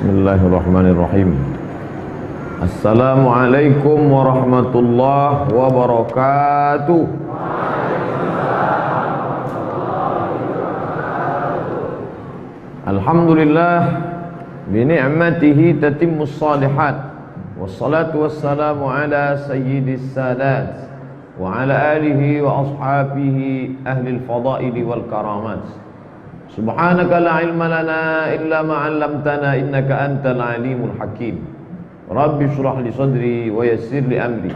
Bismillahirrahmanirrahim. Assalamualaikum warahmatullahi wabarakatuh. Alhamdulillah bi ni'matihi tatimmus shalihat. Wassalatu wassalamu ala sayyidis sadat wa ala alihi wa ashabihi ahli al-fadaili wal karamat. Subhanaka la ilma lana illa ma 'allamtana innaka antal alimul hakim. Rabbi shrah li sadri wa yassir li amri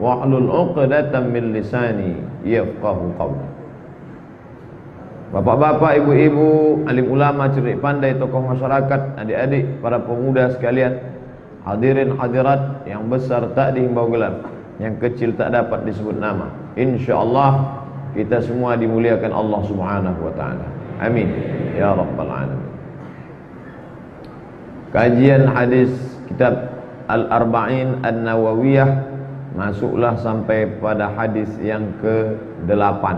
wahlul 'uqdatam min lisani yafqahu qawli. Bapak-bapak, ibu-ibu, alim ulama, cerdik pandai, tokoh masyarakat, adik-adik, para pemuda sekalian, hadirin hadirat yang besar tak dihimbau gelar, yang kecil tak dapat disebut nama. InsyaAllah kita semua dimuliakan Allah Subhanahu wa ta'ala. Amin ya rabbal alamin. Kajian hadis kitab Al-Arba'in An-Nawawiyah, masuklah sampai pada hadis yang ke-8.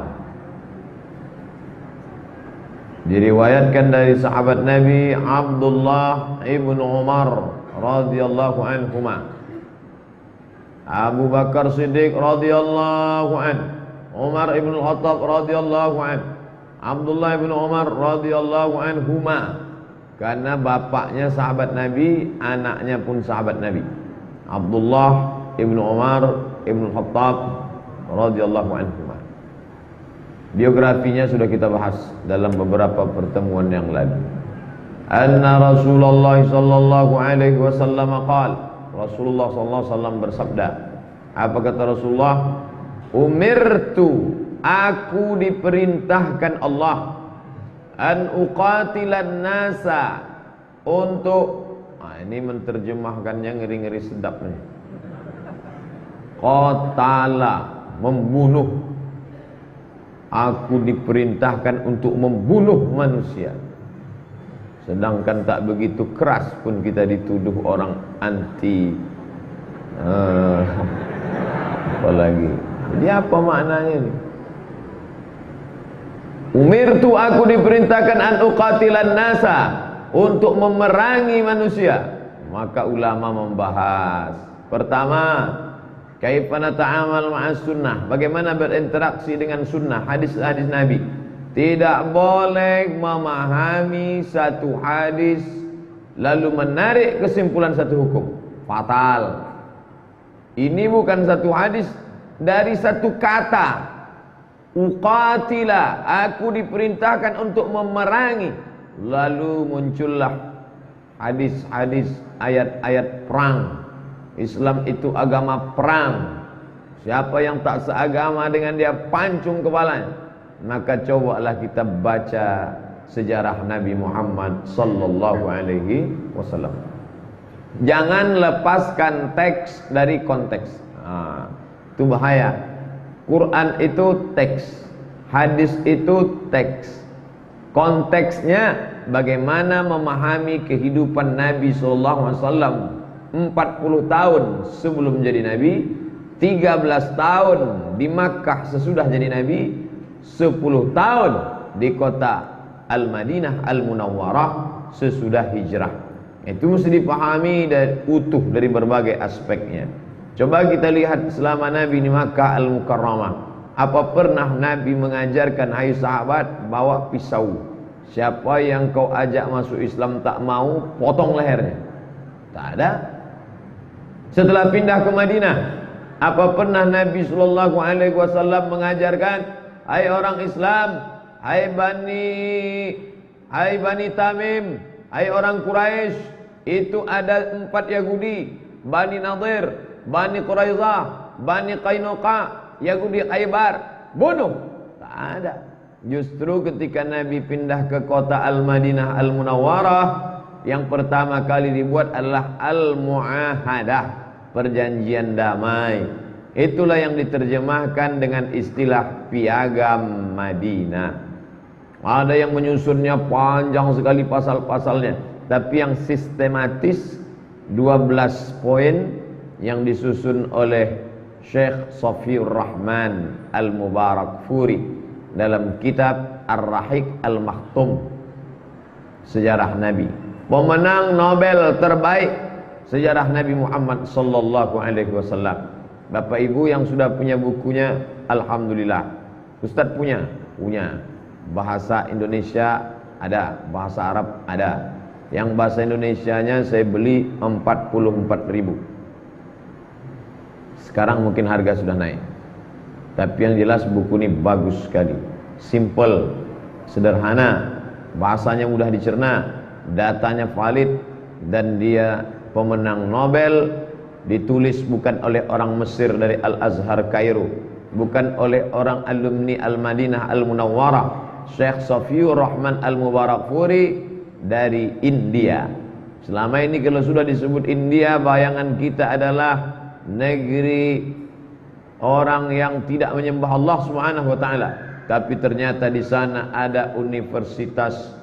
Diriwayatkan dari sahabat Nabi Abdullah ibn Umar radhiyallahu anhuma, Abu Bakar Siddiq radhiyallahu anhu, Umar ibn Khattab radhiyallahu anhu, Abdullah ibn Umar radhiyallahu anhuma, karena bapaknya sahabat Nabi, anaknya pun sahabat Nabi. Abdullah ibn Umar ibn Khattab radhiyallahu anhuma. Biografinya sudah kita bahas dalam beberapa pertemuan yang lalu. Anna Rasulullah sallallahu alaihi wasallam qala, Rasulullah sallallahu alaihi wasallam bersabda. Apa kata Rasulullah? Umirtu, aku diperintahkan Allah, an uqatilan nasa, untuk, ini menterjemahkannya ngeri-ngeri sedap nih. Qatala, membunuh. Aku diperintahkan untuk membunuh manusia. Sedangkan tak begitu keras pun kita dituduh orang anti apalagi. Jadi apa maknanya ini? Umirtu, aku diperintahkan an uqatilan nasa, untuk memerangi manusia. Maka ulama membahas, pertama, kaifa nata'amal ma'as sunnah, bagaimana berinteraksi dengan sunnah, hadis-hadis Nabi. Tidak boleh memahami satu hadis lalu menarik kesimpulan satu hukum, fatal. Ini bukan satu hadis, dari satu kata, uqatila, aku diperintahkan untuk memerangi, lalu muncullah hadis-hadis, ayat-ayat perang. Islam itu agama perang. Siapa yang tak seagama dengan dia, pancung kepalanya. Maka cobalah kita baca sejarah Nabi Muhammad sallallahu alaihi wasallam. Jangan lepaskan teks dari konteks. Itu bahaya. Quran itu teks, hadis itu teks. Konteksnya bagaimana memahami kehidupan Nabi sallallahu alaihi wasallam 40 tahun sebelum jadi Nabi, 13 tahun di Makkah sesudah jadi Nabi, 10 tahun di kota Al-Madinah Al-Munawwarah sesudah hijrah. Itu mesti dipahami dan utuh dari berbagai aspeknya. Coba kita lihat selama Nabi di Makkah Al-Mukarramah, apa pernah Nabi mengajarkan, hai sahabat, bawa pisau, siapa yang kau ajak masuk Islam tak mau, potong lehernya? Tak ada. Setelah pindah ke Madinah, apa pernah Nabi sallallahu alaihi wasallam mengajarkan, hai orang Islam, hai Bani Tamim, hai orang Quraisy, itu ada 4 Yahudi, Bani Nadir, Bani Quraizah, Bani Qainuqa, Yahudi Khaybar, bunuh? Tak ada. Justru ketika Nabi pindah ke kota Al-Madinah Al-Munawwarah, yang pertama kali dibuat adalah Al-Mu'ahadah, perjanjian damai. Itulah yang diterjemahkan dengan istilah Piagam Madinah. Ada yang menyusunnya panjang sekali pasal-pasalnya, tapi yang sistematis 12 poin yang disusun oleh Syekh Safiur Rahman Al-Mubarakfuri dalam kitab Ar-Rahiq Al-Makhtum, sejarah Nabi. pemenang Nobel terbaik sejarah Nabi Muhammad sallallahu alaihi wasallam. Bapak Ibu yang sudah punya bukunya, alhamdulillah. Ustadz punya bahasa Indonesia ada, bahasa Arab ada. Yang bahasa Indonesianya saya beli 44.000. Sekarang mungkin harga sudah naik. Tapi yang jelas buku ini bagus sekali. Simple, sederhana, bahasanya mudah dicerna, datanya valid, dan dia pemenang Nobel. Ditulis bukan oleh orang Mesir dari Al-Azhar Kairo, bukan oleh orang alumni Al-Madinah Al-Munawwarah, Syekh Safiur Rahman Al-Mubarakfuri dari India. Selama ini kalau sudah disebut India, bayangan kita adalah negeri orang yang tidak menyembah Allah Subhanahu wa taala. Tapi ternyata di sana ada Universitas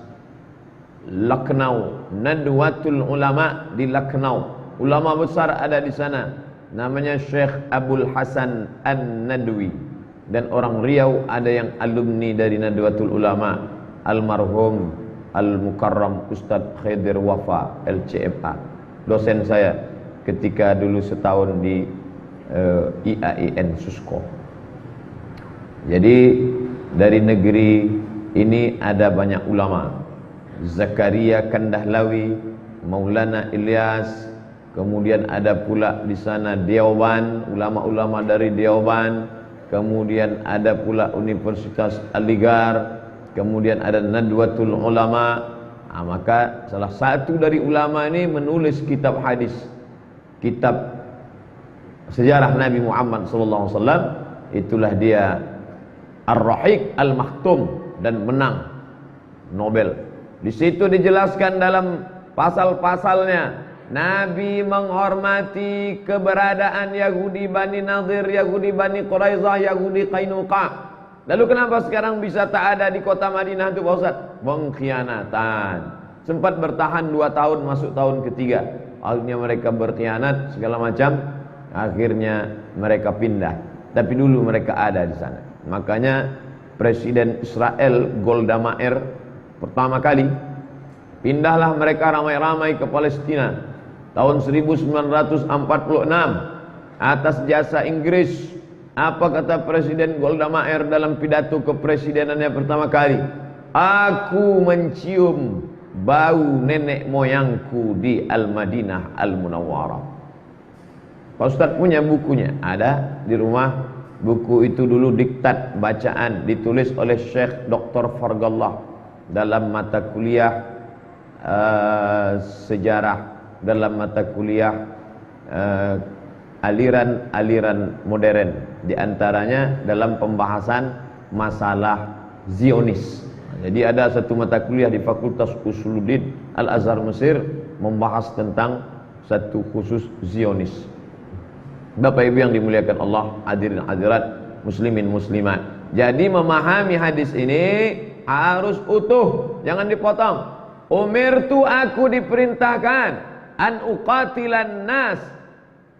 Lucknow, Nadwatul Ulama di Lucknow. Ulama besar ada di sana. Namanya Syekh Abdul Hasan An-Nadwi. Dan orang Riau ada yang alumni dari Nadwatul Ulama, almarhum Al-Mukarram Ustadz Khidir Wafa LCFA, dosen saya ketika dulu setahun di IAIN Susko. Jadi dari negeri ini ada banyak ulama, Zakaria Kandahlawi, Maulana Ilyas, kemudian ada pula di sana Deoban, ulama-ulama dari Deoban, kemudian ada pula Universitas Aligar, kemudian ada Nadwatul Ulama. Maka salah satu dari ulama ini menulis kitab hadis, kitab sejarah Nabi Muhammad SAW. Itulah dia Ar-Rahiq Al-Maktum, dan menang Nobel. Di situ dijelaskan dalam pasal-pasalnya, Nabi menghormati keberadaan Yahudi Bani Nadir, Yahudi Bani Quraizah, Yahudi Qainuqa. Lalu kenapa sekarang bisa tak ada di kota Madinah itu Pak Ustaz? Pengkhianatan. Sempat bertahan 2 tahun, masuk tahun ketiga. Akhirnya mereka berkhianat segala macam. Akhirnya mereka pindah. Tapi dulu mereka ada di sana. Makanya Presiden Israel Golda Meir pertama kali pindahlah mereka ramai-ramai ke Palestina tahun 1946 atas jasa Inggris. Apa kata Presiden Golda Meir dalam pidato kepresidenannya pertama kali? Aku mencium bau nenek moyangku di Al-Madinah Al-Munawwarah. Pak Ustadz punya bukunya, ada di rumah. Buku itu dulu diktat bacaan, ditulis oleh Syekh Dr. Fargallah dalam mata kuliah sejarah, dalam mata kuliah aliran-aliran modern, di antaranya dalam pembahasan masalah Zionis. Jadi ada satu mata kuliah di Fakultas Usuluddin Al-Azhar Mesir membahas tentang satu khusus Zionis. Bapak Ibu yang dimuliakan Allah, hadirin hadirat, muslimin muslimat. Jadi memahami hadis ini harus utuh, jangan dipotong. Umirtu, aku diperintahkan, an uqatilan nas.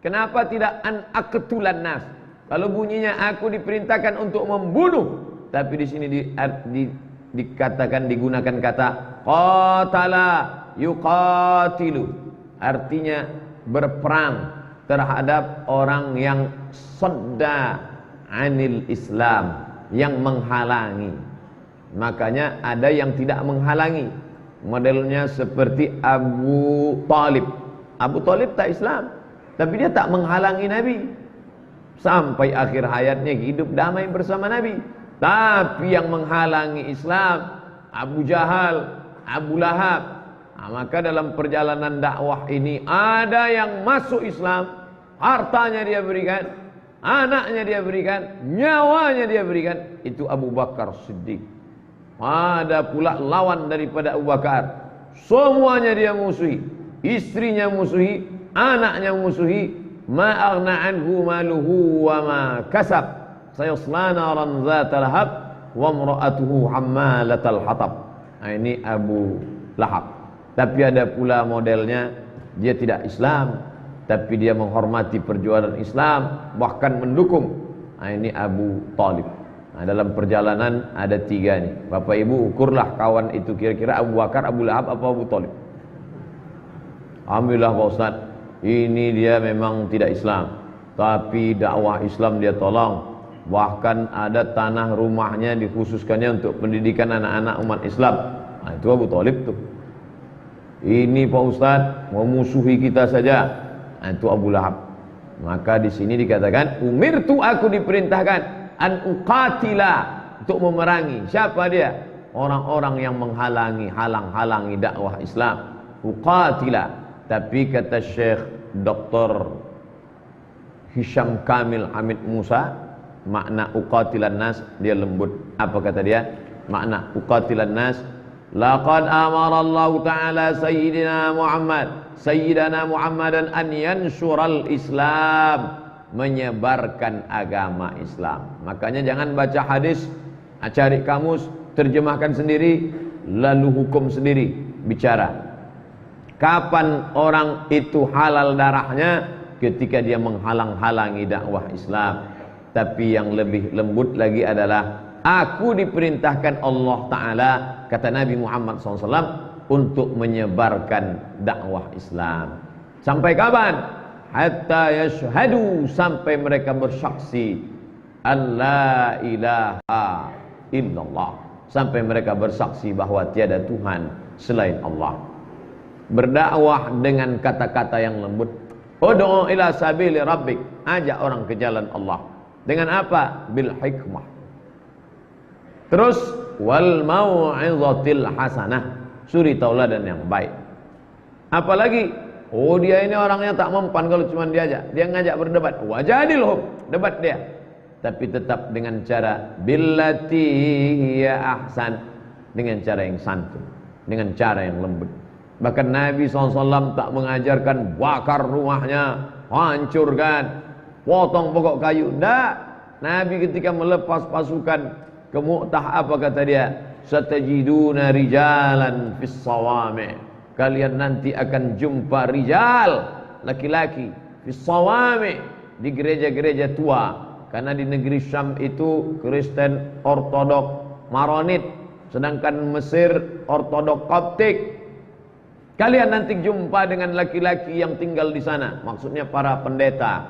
Kenapa tidak an aqtulan nas? Kalau bunyinya aku diperintahkan untuk membunuh, tapi di sini dikatakan, digunakan kata qatala yuqatilu, artinya berperang terhadap orang yang sadda anil Islam, yang menghalangi. Makanya ada yang tidak menghalangi, modelnya seperti Abu Talib. Abu Talib tak Islam, tapi dia tak menghalangi Nabi. Sampai akhir hayatnya hidup damai bersama Nabi. Tapi yang menghalangi Islam, Abu Jahal, Abu Lahab. Maka dalam perjalanan dakwah ini ada yang masuk Islam, hartanya dia berikan, anaknya dia berikan, nyawanya dia berikan. Itu Abu Bakar Siddiq. Ada pula lawan daripada Abu Bakar, semuanya dia musuhi, istrinya musuhi, anaknya musuhi. Ma aghna anhu maluhu wa ma kasab, sayasla naran dzata lahab wa imra'atuhu hammalatal hatab. Ini Abu Lahab. Tapi ada pula modelnya, dia tidak Islam, tapi dia menghormati perjuangan Islam, bahkan mendukung. Ini Abu Talib. Dalam perjalanan ada 3 nih. Bapak Ibu ukurlah kawan itu kira-kira Abu Bakar, Abu Lahab, apa Abu Talib? Alhamdulillah Pak Ustaz, ini dia memang tidak Islam, tapi dakwah Islam dia tolong. Bahkan ada tanah rumahnya dikhususkannya untuk pendidikan anak-anak umat Islam. Nah, itu Abu Thalib tuh. Ini Pak Ustaz memusuhi kita saja. Nah, itu Abu Lahab. Maka di sini dikatakan, umirtu, aku diperintahkan an uqatila, untuk memerangi. Siapa dia? Orang-orang yang halang-halangi dakwah Islam. Uqatila. Tapi kata Syekh Dr. Hisham Kamil Hamid Musa, makna uqatilan nas, dia lembut. Apa kata dia? Makna uqatilan nas, laqad amara Allah Ta'ala Sayyidina Muhammadan an yansural Islam, menyebarkan agama Islam. Makanya jangan baca hadis, cari kamus, terjemahkan sendiri, lalu hukum sendiri, bicara. Kapan orang itu halal darahnya? Ketika dia menghalang-halangi dakwah Islam. Tapi yang lebih lembut lagi adalah, aku diperintahkan Allah Ta'ala, kata Nabi Muhammad SAW, untuk menyebarkan dakwah Islam. Sampai kapan? Hatta yashhadu, sampai mereka bersaksi an la ilaha illallah, sampai mereka bersaksi bahwa tiada Tuhan selain Allah. Berdakwah dengan kata-kata yang lembut. Ud'u ila sabili rabbik, ajak orang ke jalan Allah. Dengan apa? Bil hikmah. Terus wal mau'izatil hasanah, suri tauladan yang baik. Apalagi, oh dia ini orangnya tak mempan kalau cuma diajak. Dia ngajak berdebat, wajadilhum, debat dia. Tapi tetap dengan cara billati hiya ahsan, dengan cara yang santun, dengan cara yang lembut. Bahkan Nabi SAW tak mengajarkan bakar rumahnya, hancurkan, potong pokok kayu. Tidak. Nabi ketika melepas pasukan ke Mu'tah, apa kata dia? Satajiduna rijalan fis sawami', kalian nanti akan jumpa rijal, laki-laki, fis sawami', di gereja-gereja tua. Karena di negeri Syam itu Kristen Ortodok Maronit, sedangkan Mesir Ortodok Koptik. Kalian nanti jumpa dengan laki-laki yang tinggal di sana, maksudnya para pendeta.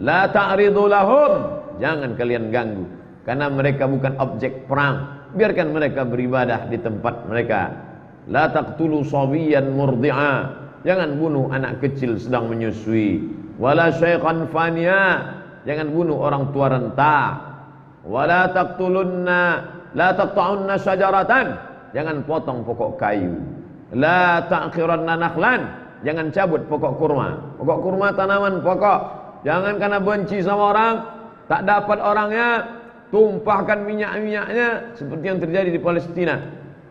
La ta'ridu lahum, jangan kalian ganggu, karena mereka bukan objek perang. Biarkan mereka beribadah di tempat mereka. La taqtulu sawiyan murdi'a, jangan bunuh anak kecil sedang menyusui. Wala syaikhan faniya, jangan bunuh orang tua renta. Wala taqtulunna, la taqta'unna syajaratan, jangan potong pokok kayu. La ta'khiranna nakhlan, jangan cabut pokok kurma. Pokok kurma tanaman pokok. Jangan karena benci sama orang, tak dapat orangnya, tumpahkan minyak-minyaknya seperti yang terjadi di Palestina.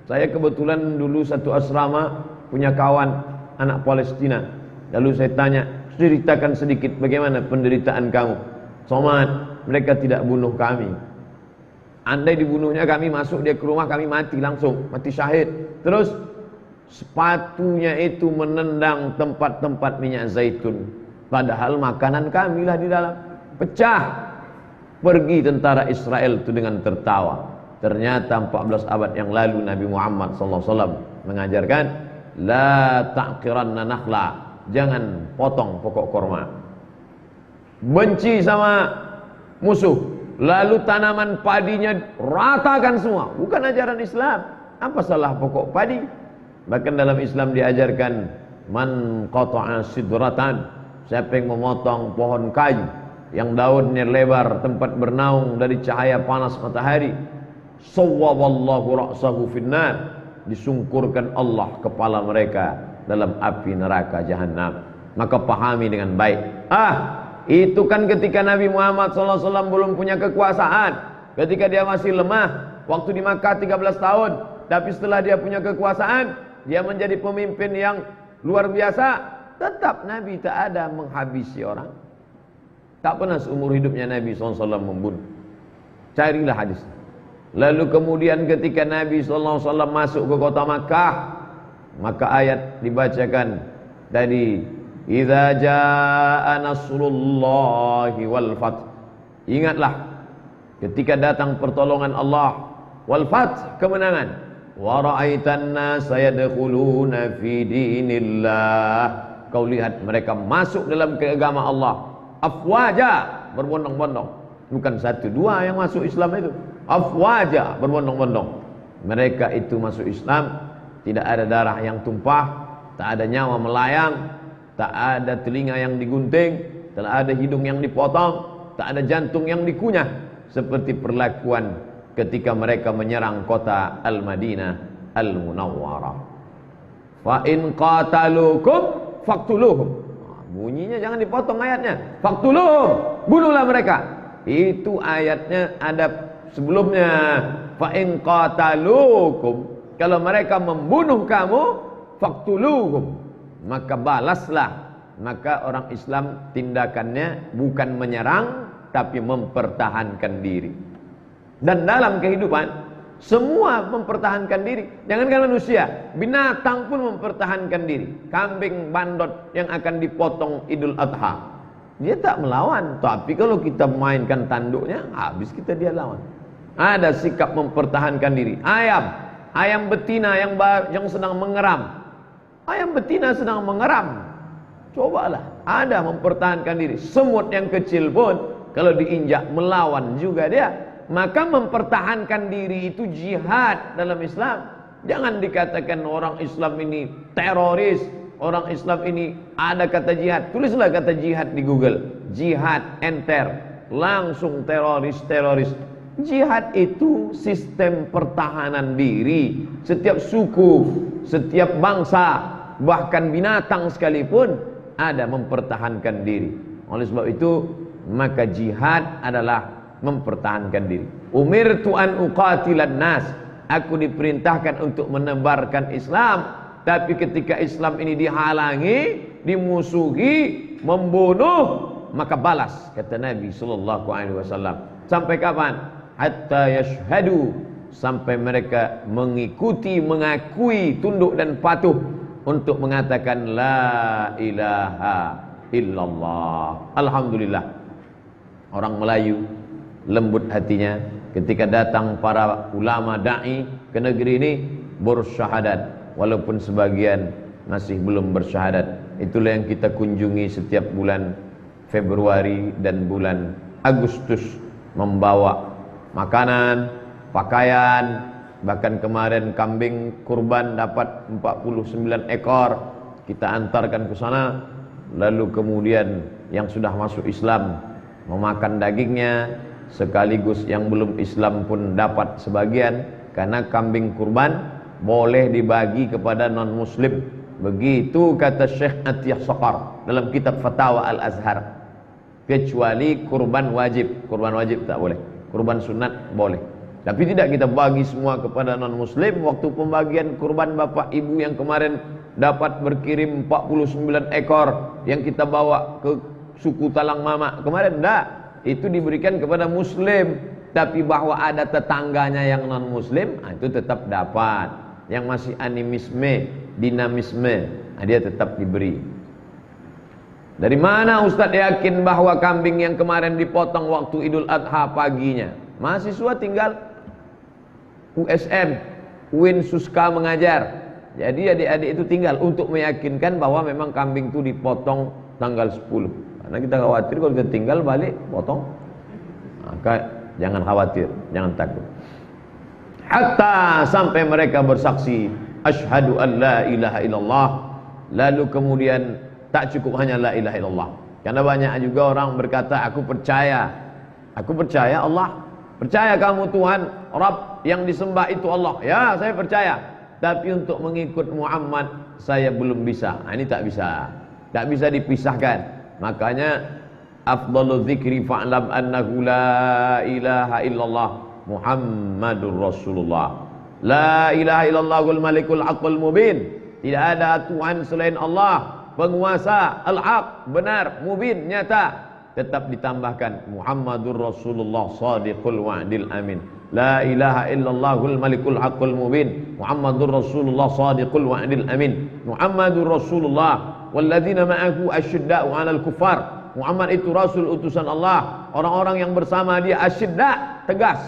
Saya kebetulan dulu satu asrama punya kawan anak Palestina. Lalu saya tanya, ceritakan sedikit bagaimana penderitaan kamu. Somad, mereka tidak bunuh kami. Andai dibunuhnya kami masuk dia ke rumah, kami mati langsung, mati syahid. Terus sepatunya itu menendang tempat-tempat minyak zaitun, padahal makanan kamilah di dalam. Pecah. Pergi tentara Israel itu dengan tertawa. Ternyata 14 abad yang lalu Nabi Muhammad SAW mengajarkan, la ta'kiranna nakhla, jangan potong pokok korma. Benci sama musuh, lalu tanaman padinya ratakan semua. Bukan ajaran Islam. Apa salah pokok padi? Bahkan dalam Islam diajarkan, man qata'a sidratan, siapa yang memotong pohon kayu yang daunnya lebar, tempat bernaung dari cahaya panas matahari, sawwaballahu ra'sahu finnar, disungkurkan Allah kepala mereka dalam api neraka jahanam. Maka pahami dengan baik. Itu kan ketika Nabi Muhammad SAW belum punya kekuasaan, ketika dia masih lemah, waktu di Makkah 13 tahun. Tapi setelah dia punya kekuasaan, dia menjadi pemimpin yang luar biasa. Tetap Nabi tak ada menghabisi orang. Tak pernah seumur hidupnya Nabi SAW membunuh. Carilah hadis. Lalu kemudian ketika Nabi SAW masuk ke kota Makkah, maka ayat dibacakan tadi, idza jaa nasrullahi wal fath. Ingatlah ketika datang pertolongan Allah, wal fath, kemenangan. wa ra'aitan nasa yadkhuluna fi dinillah. Kau lihat mereka masuk dalam agama Allah afwaja, berbondong-bondong. Bukan satu dua yang masuk Islam itu, afwaja, berbondong-bondong. Mereka itu masuk Islam, tidak ada darah yang tumpah, tak ada nyawa melayang, tak ada telinga yang digunting, tak ada hidung yang dipotong, tak ada jantung yang dikunyah, seperti perlakuan ketika mereka menyerang kota Al-Madinah Al-Munawwarah. Fa in qatalukum faqtuluhum. Bunyinya jangan dipotong ayatnya. Faqtuluhum, bunuhlah mereka. Itu ayatnya ada sebelumnya. Fa in qatalukum, kalau mereka membunuh kamu, faqtuluhum, maka balaslah. Maka orang Islam tindakannya bukan menyerang, tapi mempertahankan diri. Dan dalam kehidupan semua mempertahankan diri. Jangankan manusia, binatang pun mempertahankan diri. Kambing bandot yang akan dipotong Idul Adha, dia tak melawan. Tapi kalau kita mainkan tanduknya, habis kita dia lawan. Ada sikap mempertahankan diri. Ayam betina yang sedang mengeram. Ayam betina sedang mengeram. Cobalah, ada mempertahankan diri. Semut yang kecil pun kalau diinjak melawan juga dia. Maka mempertahankan diri itu jihad dalam Islam. Jangan dikatakan orang Islam ini teroris, orang Islam ini ada kata jihad. Tulislah kata jihad di Google. Jihad, enter, langsung teroris. Jihad itu sistem pertahanan diri. Setiap suku, setiap bangsa, bahkan binatang sekalipun ada mempertahankan diri. Oleh sebab itu, maka jihad adalah mempertahankan diri. Umirtu an uqatilan nas. Aku diperintahkan untuk menebarkan Islam. Tapi ketika Islam ini dihalangi, dimusuhi, membunuh, maka balas, kata Nabi sallallahu alaihi wasallam. Sampai kapan? Hatta yashhadu, sampai mereka mengikuti, mengakui, tunduk dan patuh untuk mengatakan la ilaha illallah. Alhamdulillah, orang Melayu lembut hatinya ketika datang para ulama da'i ke negeri ini bersyahadat, walaupun sebagian masih belum bersyahadat. Itulah yang kita kunjungi setiap bulan Februari dan bulan Agustus, membawa makanan, pakaian, bahkan kemarin kambing kurban dapat 49 ekor kita antarkan ke sana. Lalu kemudian yang sudah masuk Islam memakan dagingnya, sekaligus yang belum Islam pun dapat sebagian, karena kambing kurban boleh dibagi kepada non muslim. Begitu kata Syekh Atiyah Saqar dalam kitab Fatawa Al-Azhar. Kecuali kurban wajib. Kurban wajib tak boleh, kurban sunat boleh. Tapi tidak kita bagi semua kepada non muslim. Waktu pembagian kurban bapak ibu yang kemarin dapat berkirim 49 ekor yang kita bawa ke suku Talang Mama kemarin, enggak, itu diberikan kepada muslim. Tapi bahwa ada tetangganya yang non muslim, itu tetap dapat. Yang masih animisme, dinamisme, dia tetap diberi. Dari mana Ustadz yakin bahwa kambing yang kemarin dipotong waktu Idul Adha paginya? Mahasiswa tinggal USM, UIN Suska mengajar. Jadi adik-adik itu tinggal untuk meyakinkan bahwa memang kambing itu dipotong tanggal 10. Karena kita khawatir kalau kita tinggal balik potong. Maka jangan khawatir, jangan takut. Hatta sampai mereka bersaksi asyhadu an la ilaha illallah. Lalu kemudian tak cukup hanya la ilaha illallah. Karena banyak juga orang berkata aku percaya Allah. Percaya kamu Tuhan Rabb yang disembah itu Allah. Ya, saya percaya. Tapi untuk mengikut Muhammad saya belum bisa. Ini tak bisa. Tak bisa dipisahkan. Makanya afdhalu dzikri fa'lam annahu la ilaha illallah Muhammadur Rasulullah. La ilaha illallahul malikul haqqul mubin. Tidak ada Tuhan selain Allah, penguasa al-haq, benar, mubin, nyata. Tetap ditambahkan Muhammadur Rasulullah sadiqul wa'dil amin. La ilaha illallahul malikul haqqul mubin. Muhammadur Rasulullah sadiqul wa'dil amin. Muhammadur Rasulullah walladzina ma'ahu asyidda'u 'alal kuffar. Muhammad itu rasul utusan Allah. Orang-orang yang bersama dia asyidda, tegas,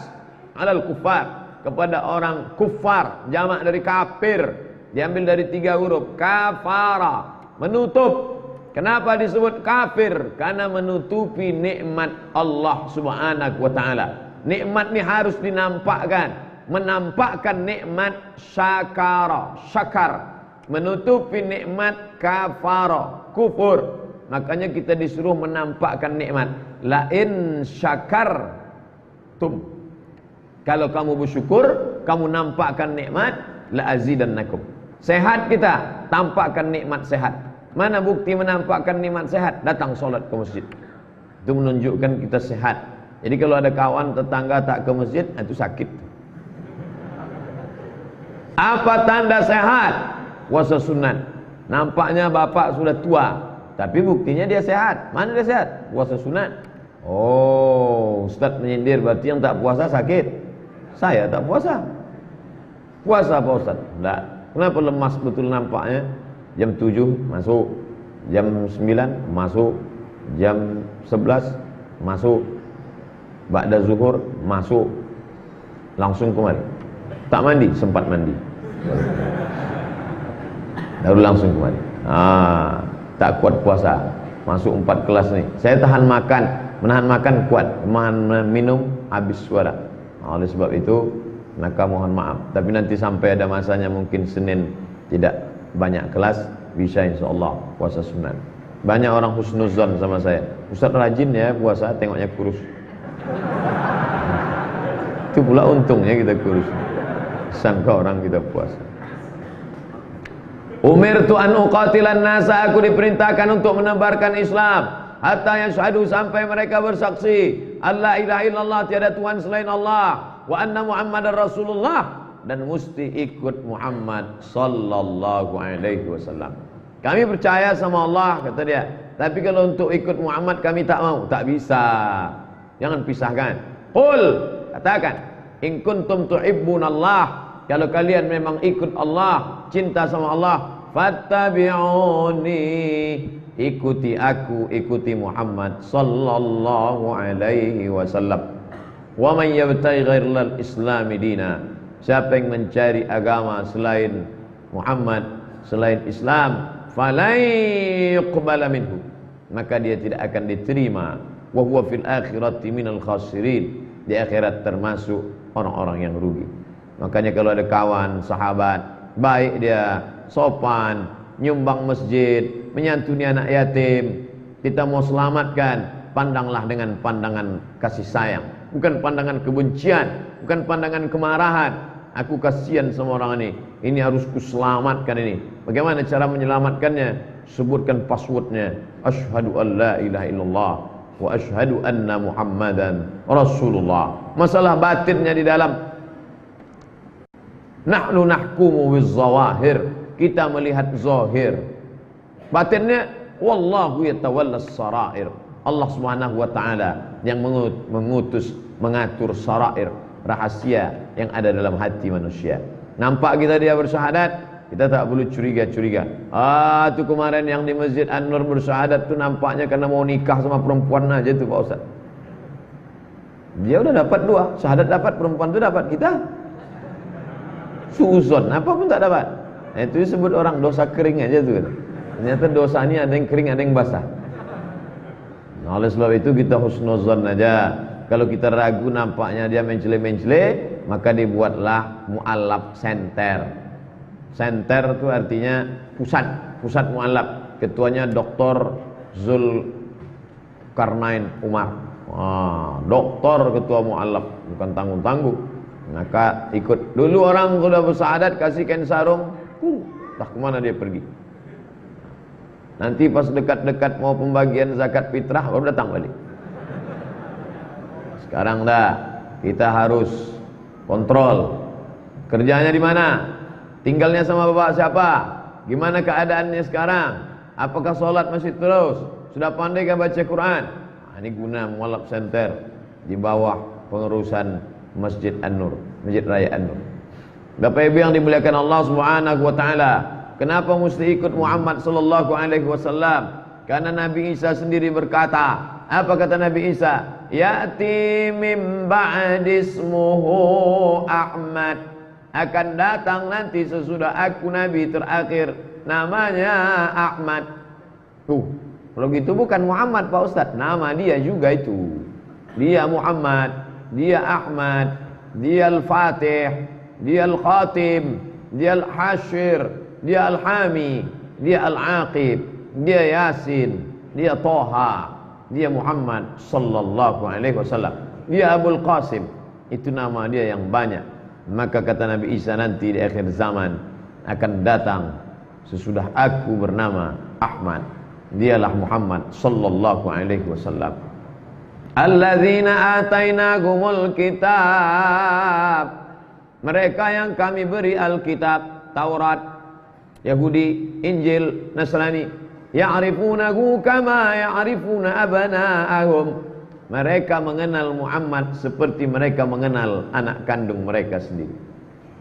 'alal kuffar, kepada orang kufar, jamak dari kafir, diambil dari 3 huruf, kafara, menutup. Kenapa disebut kafir? Karena menutupi nikmat Allah Subhanahu wa taala. Nikmat ini harus dinampakkan. Menampakkan nikmat syakar, menutupi nikmat kafara, kufur. Makanya kita disuruh menampakkan nikmat. La in syakartum, kalau kamu bersyukur, kamu nampakkan nikmat, la azidannakum. Sehat kita, tampakkan nikmat sehat. Mana bukti menampakkan nikmat sehat? Datang solat ke masjid. Itu menunjukkan kita sehat. Jadi kalau ada kawan tetangga tak ke masjid, itu sakit. Apa tanda sehat? Puasa sunat. Nampaknya bapak sudah tua, tapi buktinya dia sehat. Mana dia sehat? Puasa sunat. Oh, Ustaz menyindir, berarti yang tak puasa sakit. Saya tak puasa. Puasa Pak Ustaz? Enggak. Kenapa lemas betul nampaknya? Jam 7 masuk, jam 9 masuk, jam 11 masuk, ba'da zuhur masuk, langsung kemari. Tak mandi, sempat mandi, baru langsung kemari. Tak kuat puasa, masuk 4 kelas nih. Saya tahan makan, menahan makan kuat, menahan minum habis suara. Oleh sebab itu, maka mohon maaf. Tapi nanti sampai ada masanya mungkin Senin tidak banyak kelas, bisa insyaallah puasa sunat. Banyak orang husnuzon sama saya. Ustaz rajin ya puasa, tengoknya kurus. Itu pula untungnya kita kurus. Sangka orang kita puasa. Umirtu an uqatilan nasa, aku diperintahkan untuk menebarkan Islam hatta yashhadu, sampai mereka bersaksi alla ilaha illallah, tiada Tuhan selain Allah, wa anna Muhammadar Rasulullah, dan mesti ikut Muhammad sallallahu alaihi wasallam. Kami percaya sama Allah, kata dia, tapi kalau untuk ikut Muhammad kami tak mau. Tak bisa. Jangan pisahkan. Qul, katakan, in kuntum tuhibbunallah, kalau kalian memang ikut Allah, cinta sama Allah, fattabi'uni, ikuti aku, ikuti Muhammad sallallahu alaihi wasallam. Wa man yabtaghi ghairal islami dina, siapa yang mencari agama selain Muhammad, selain Islam, falai yuqbala minhu, maka dia tidak akan diterima. Wa huwa fil akhirati minal khasirin, di akhirat termasuk orang-orang yang rugi. Makanya kalau ada kawan, sahabat, baik dia, sopan, nyumbang masjid, menyantuni anak yatim, kita mau selamatkan, pandanglah dengan pandangan kasih sayang, bukan pandangan kebencian, bukan pandangan kemarahan. Aku kasihan sama orang ini harus kuselamatkan ini. Bagaimana cara menyelamatkannya? Sebutkan passwordnya, asyhadu an la ilaha illallah wa asyhadu anna Muhammadan Rasulullah. Masalah batinnya di dalam, nahnu nahkumu bizzawahir, kita melihat zahir. Batinnya, wallahu yatawallas sarair, Allah Subhanahu wa taala yang mengutus, mengatur sarair, rahasia yang ada dalam hati manusia. Nampak kita dia bersyahadat, kita tak perlu curiga-curiga. Tu kemarin yang di Masjid An-Nur bersyahadat tu nampaknya karena mau nikah sama perempuan aja tu Pak Ustaz. Dia udah dapat 2, syahadat dapat, perempuan tu dapat, kita suuzon, apa pun tak dapat. Itu disebut orang dosa kering aja tu. Ternyata dosa ini ada yang kering, ada yang basah. Nah, oleh sebab itu kita husnuzon aja. Kalau kita ragu nampaknya dia mencele-mencele, maka dibuatlah mu'allab center. Center itu artinya pusat mu'allab. Ketuanya Dr. Zulkarnain Umar. Doktor ketua mu'allab, bukan tanggung-tanggung. Maka ikut. Dulu orang sudah bersyahadat, kasih kain sarung, tak kemana dia pergi. Nanti pas dekat-dekat mau pembagian zakat fitrah, baru datang balik. Sekarang dah, kita harus kontrol. Kerjanya di mana? Tinggalnya sama bapak siapa? Gimana keadaannya sekarang? Apakah sholat masih terus? Sudah pandai kan baca Quran? Ini guna mualaf center di bawah pengurusan Masjid An-Nur, Masjid Raya An-Nur. Bapak Ibu yang dimuliakan Allah Subhanahu wa taala, kenapa mesti ikut Muhammad sallallahu alaihi wasallam? Karena Nabi Isa sendiri berkata, apa kata Nabi Isa? ya'ti min ba'di ismuhu Ahmad. Akan datang nanti sesudah aku Nabi terakhir, namanya Ahmad. Tuh, kalau gitu bukan Muhammad Pak Ustadz, nama dia juga itu. Dia Muhammad, dia Ahmad, dia Al-Fatih, dia Al-Khatim, dia Al-Hashir, dia Al-Hami, dia Al-Aqib, dia Yasin, dia Toha, dia Muhammad sallallahu alaihi wasallam, dia Abul Qasim. Itu nama dia yang banyak. Maka kata Nabi Isa, nanti di akhir zaman akan datang sesudah aku bernama Ahmad, dialah Muhammad sallallahu alaihi wasallam. Alladzina atainahumul kitab, mereka yang kami beri Alkitab, Taurat, Yahudi, Injil, Nasrani. Ya'rifunahu kama ya'rifuna abana'ahum. Mereka mengenal Muhammad seperti mereka mengenal anak kandung mereka sendiri.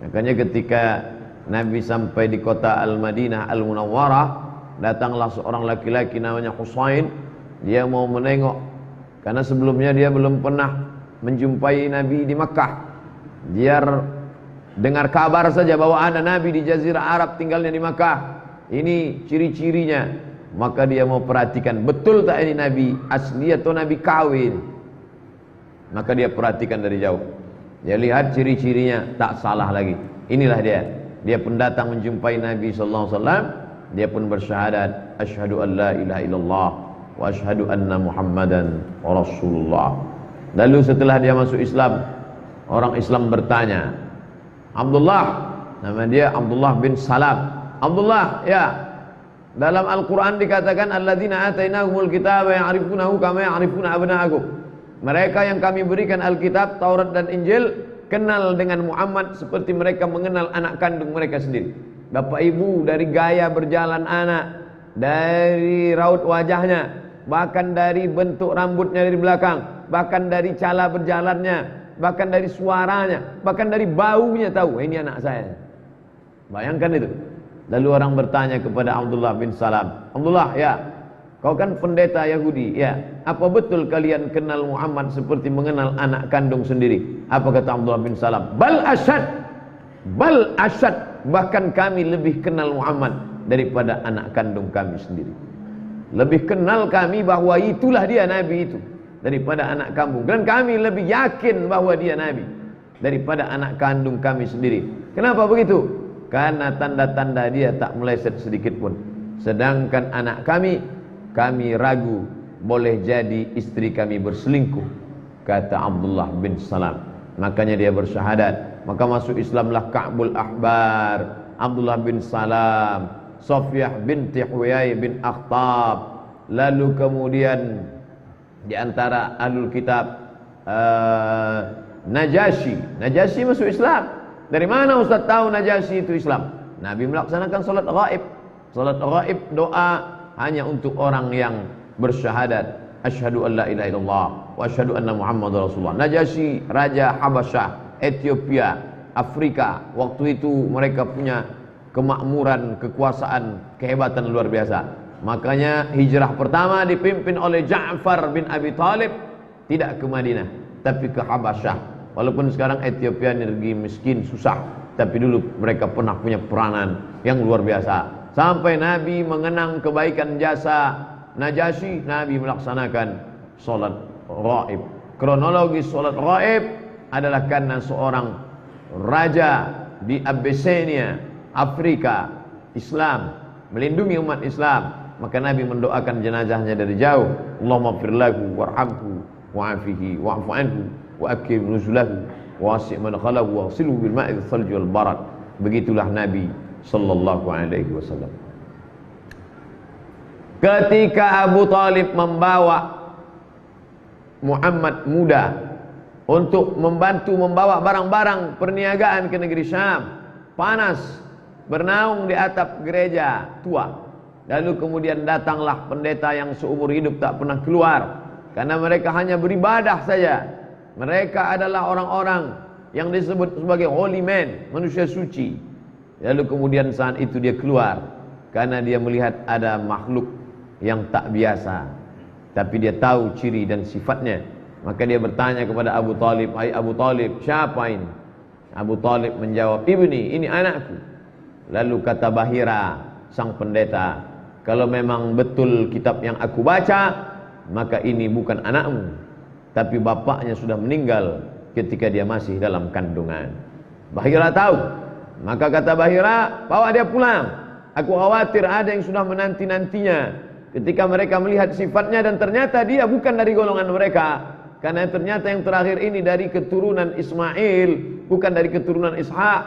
Makanya ketika Nabi sampai di kota Al-Madinah Al-Munawwarah, datanglah seorang laki-laki namanya Husain. Dia mau menengok, karena sebelumnya dia belum pernah menjumpai Nabi di Makkah. Dia dengar kabar saja bahwa ada Nabi di Jazirah Arab tinggalnya di Makkah. Ini ciri-cirinya. Maka dia mau perhatikan, betul tak ini Nabi asli atau Nabi kawin. Maka dia perhatikan dari jauh. Dia lihat ciri-cirinya, tak salah lagi. Inilah dia. Dia pun datang menjumpai Nabi sallallahu alaihi wasallam. Dia pun bersyahadat, asyhadu an la ilaha illallah wa asyhadu anna Muhammadan Rasulullah. Lalu setelah dia masuk Islam, orang Islam bertanya, Abdullah, nama dia Abdullah bin Salam. Abdullah, ya. Dalam Al-Quran dikatakan alladzina atainahumul kitaba ya'rifunahu kama ya'rifuna abna'ahum. Mereka yang kami berikan Alkitab, Taurat dan Injil kenal dengan Muhammad seperti mereka mengenal anak kandung mereka sendiri. Bapak ibu, dari gaya berjalan anak, dari raut wajahnya, bahkan dari bentuk rambutnya dari belakang, bahkan dari cara berjalannya, bahkan dari suaranya, bahkan dari baunya tahu, ini anak saya. Bayangkan itu. Lalu orang bertanya kepada Abdullah bin Salam, Abdullah, ya, kau kan pendeta Yahudi, ya, apa betul kalian kenal Muhammad seperti mengenal anak kandung sendiri? Apa kata Abdullah bin Salam? Bal asyad, bahkan kami lebih kenal Muhammad daripada anak kandung kami sendiri. Lebih kenal kami bahwa itulah dia Nabi itu daripada anak kandung, dan kami lebih yakin bahwa dia Nabi daripada anak kandung kami sendiri. Kenapa begitu? Karena tanda-tanda dia tak meleset sedikit pun. Sedangkan anak kami ragu boleh jadi istri kami berselingkuh, kata Abdullah bin Salam. Makanya dia bersyahadat. Maka masuk Islamlah Ka'bul Ahbar, Abdullah bin Salam, Sofiyah binti Huyai bin Akhtab. Lalu kemudian di antara ahlul kitab Najasyi masuk Islam. Dari mana Ustaz tahu Najasyi itu Islam? Nabi melaksanakan salat ghaib. Salat ghaib, doa hanya untuk orang yang bersyahadat asyhadu an la ilaha illallah wa asyhadu anna Muhammadar Rasulullah. Najasyi, raja Habasyah, Ethiopia, Afrika. Waktu itu mereka punya kemakmuran, kekuasaan, kehebatan luar biasa. Makanya hijrah pertama dipimpin oleh Ja'far bin Abi Thalib, tidak ke Madinah tapi ke Habasyah. Walaupun sekarang Ethiopia negeri miskin, susah, tapi dulu mereka pernah punya peranan yang luar biasa. Sampai Nabi mengenang kebaikan jasa Najasyi, Nabi melaksanakan salat ghaib. Kronologi salat ghaib adalah karena seorang raja di Abyssinia, Afrika, Islam, melindungi umat Islam. Maka Nabi mendoakan jenazahnya dari jauh. Allahumma ighfir lahu warhamhu wa'afihi wa'fu anhu wa akrim nuzulahu wa wasi' madkhalahu wa ghsilhu bil ma'i thalji wal barad. Begitulah Nabi sallallahu alaihi wasallam. Ketika Abu Talib membawa Muhammad muda untuk membantu membawa barang-barang perniagaan ke negeri Syam, panas, bernaung di atap gereja tua. Lalu kemudian datanglah pendeta yang seumur hidup tak pernah keluar, karena mereka hanya beribadah saja. Mereka adalah orang-orang yang disebut sebagai holy man, manusia suci. Lalu kemudian saat itu dia keluar, karena dia melihat ada makhluk yang tak biasa, tapi dia tahu ciri dan sifatnya. Maka dia bertanya kepada Abu Talib, "Hai Abu Talib, siapa ini?" Abu Talib menjawab, "Ibni, ini anakku." Lalu kata Bahira, sang pendeta, "Kalau memang betul kitab yang aku baca, maka ini bukan anakmu, tapi bapaknya sudah meninggal ketika dia masih dalam kandungan." Bahira tahu. Maka kata Bahira, "Bawa dia pulang. Aku khawatir ada yang sudah menanti-nantinya ketika mereka melihat sifatnya dan ternyata dia bukan dari golongan mereka. Karena ternyata yang terakhir ini dari keturunan Ismail, bukan dari keturunan Ishak.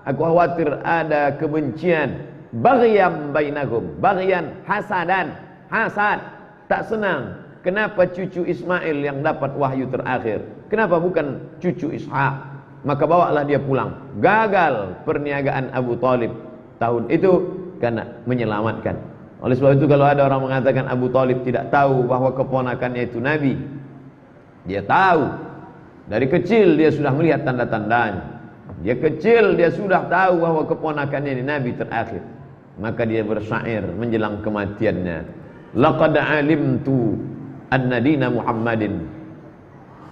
Aku khawatir ada kebencian. Baghyan bainahum, baghyan hasadan, hasad, tak senang. Kenapa cucu Ismail yang dapat wahyu terakhir? Kenapa bukan cucu Ishak?" Maka bawalah dia pulang. Gagal perniagaan Abu Talib tahun itu karena menyelamatkan. Oleh sebab itu kalau ada orang mengatakan Abu Talib tidak tahu bahwa keponakannya itu Nabi, dia tahu. Dari kecil dia sudah melihat tanda-tandanya. Dia kecil dia sudah tahu bahwa keponakannya ini Nabi terakhir. Maka dia bersyair menjelang kematiannya, "Laqad alimtu anna dina Muhammadin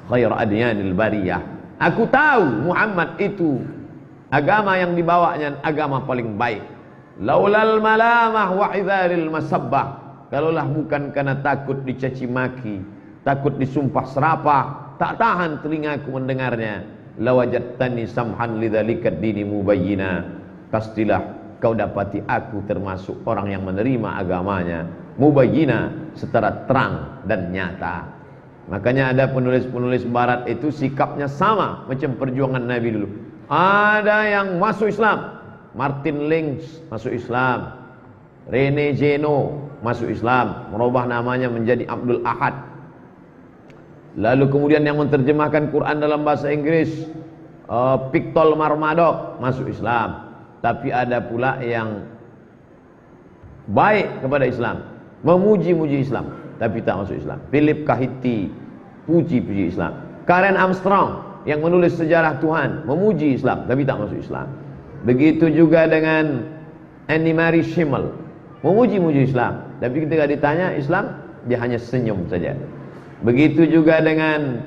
khair adyanil bariyah." Aku tahu Muhammad itu agama yang dibawanya agama paling baik. Laulal malamah wa idharil masabbah. Kalaulah bukan karena takut dicaci maki, takut disumpah serapah, tak tahan telingaku mendengarnya. Lawajadtani samhan lidzalika dini mubayyina. Pastilah kau dapati aku termasuk orang yang menerima agamanya mubayyina, secara terang dan nyata. Makanya ada penulis-penulis barat itu sikapnya sama macam perjuangan Nabi dulu. Ada yang masuk Islam, Martin Lings masuk Islam, Rene Zeno masuk Islam, merubah namanya menjadi Abdul Ahad. Lalu kemudian yang menerjemahkan Quran dalam bahasa Inggris, Pictol Marmadok masuk Islam. Tapi ada pula yang baik kepada Islam, memuji-muji Islam, tapi tak masuk Islam. Philip Kahiti puji-puji Islam. Karen Armstrong yang menulis sejarah Tuhan, memuji Islam, tapi tak masuk Islam. Begitu juga dengan Annie Marie Schimmel, memuji-muji Islam, tapi ketika ditanya Islam, dia hanya senyum saja. Begitu juga dengan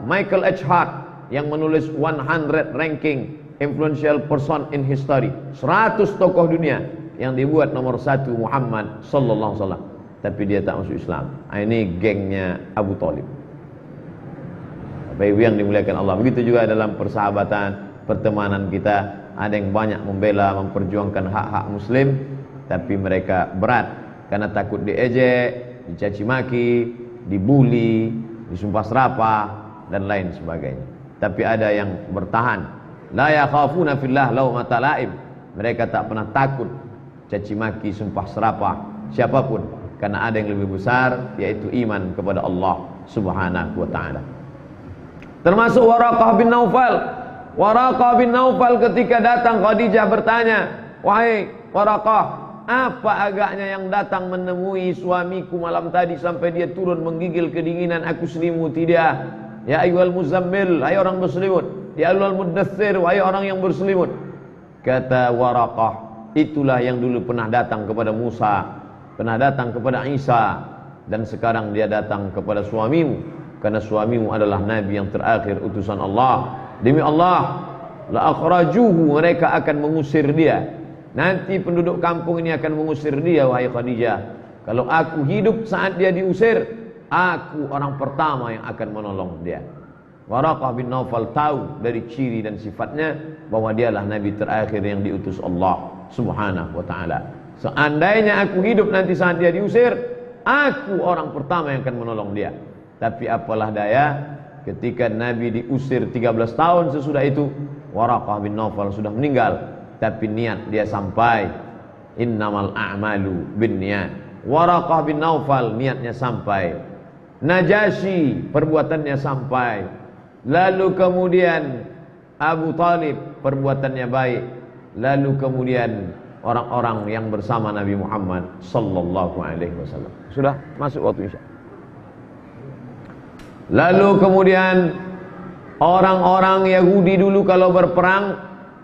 Michael H. Hart yang menulis 100 ranking influential person in history, 100 tokoh dunia yang dibuat nomor 1 Muhammad sallallahu alaihi wasallam, tapi dia tak masuk Islam. Ini gengnya Abu Talib. Bapak Ibu yang dimuliakan Allah. Begitu juga dalam persahabatan, pertemanan kita, ada yang banyak membela, memperjuangkan hak-hak muslim, tapi mereka berat karena takut diejek, dicaci maki, dibuli, disumpah serapah dan lain sebagainya. Tapi ada yang bertahan. La yakhafuna fillah laumata laim. Mereka tak pernah takut caci maki, sumpah serapah siapapun, karena ada yang lebih besar, yaitu iman kepada Allah Subhanahu wa taala. Termasuk Waraqah bin Naufal. Waraqah bin Naufal ketika datang Khadijah bertanya, "Wahai Waraqah, apa agaknya yang datang menemui suamiku malam tadi sampai dia turun menggigil kedinginan, aku selimuti dia. Ya ayyuhal muzammil, hai orang berselimut. Ya ayyuhal muddaththir, wahai orang yang berselimut." Kata Waraqah, itulah yang dulu pernah datang kepada Musa, pernah datang kepada Isa, dan sekarang dia datang kepada suamimu, karena suamimu adalah nabi yang terakhir utusan Allah. Demi Allah, la akhrajuhu, mereka akan mengusir dia. Nanti penduduk kampung ini akan mengusir dia, wahai Khadijah. Kalau aku hidup saat dia diusir, aku orang pertama yang akan menolong dia. Waraqah bin Naufal tahu dari ciri dan sifatnya bahwa dialah nabi terakhir yang diutus Allah Subhanahu wa taala. Seandainya aku hidup nanti saat dia diusir, aku orang pertama yang akan menolong dia. Tapi apalah daya, ketika Nabi diusir 13 tahun sesudah itu, Waraqah bin Naufal sudah meninggal, tapi niat dia sampai. Innamal a'malu binniyat. Waraqah bin Naufal niatnya sampai. Najasyi perbuatannya sampai. Lalu kemudian Abu Talib perbuatannya baik. Lalu kemudian orang-orang yang bersama Nabi Muhammad sallallahu alaihi wasallam. Sudah masuk waktu Isya. Lalu kemudian orang-orang Yahudi dulu kalau berperang,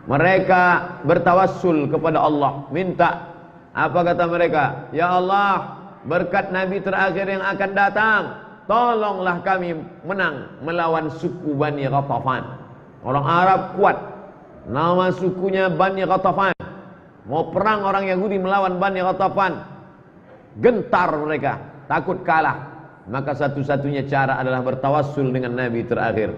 mereka bertawassul kepada Allah, minta. Apa kata mereka? Ya Allah, berkat Nabi terakhir yang akan datang, tolonglah kami menang melawan suku Bani Ghatafan. Orang Arab kuat, nama sukunya Bani Ghatafan. Mau perang orang Yahudi melawan Bani Ghatafan, gentar mereka, takut kalah. Maka satu-satunya cara adalah bertawassul dengan Nabi terakhir.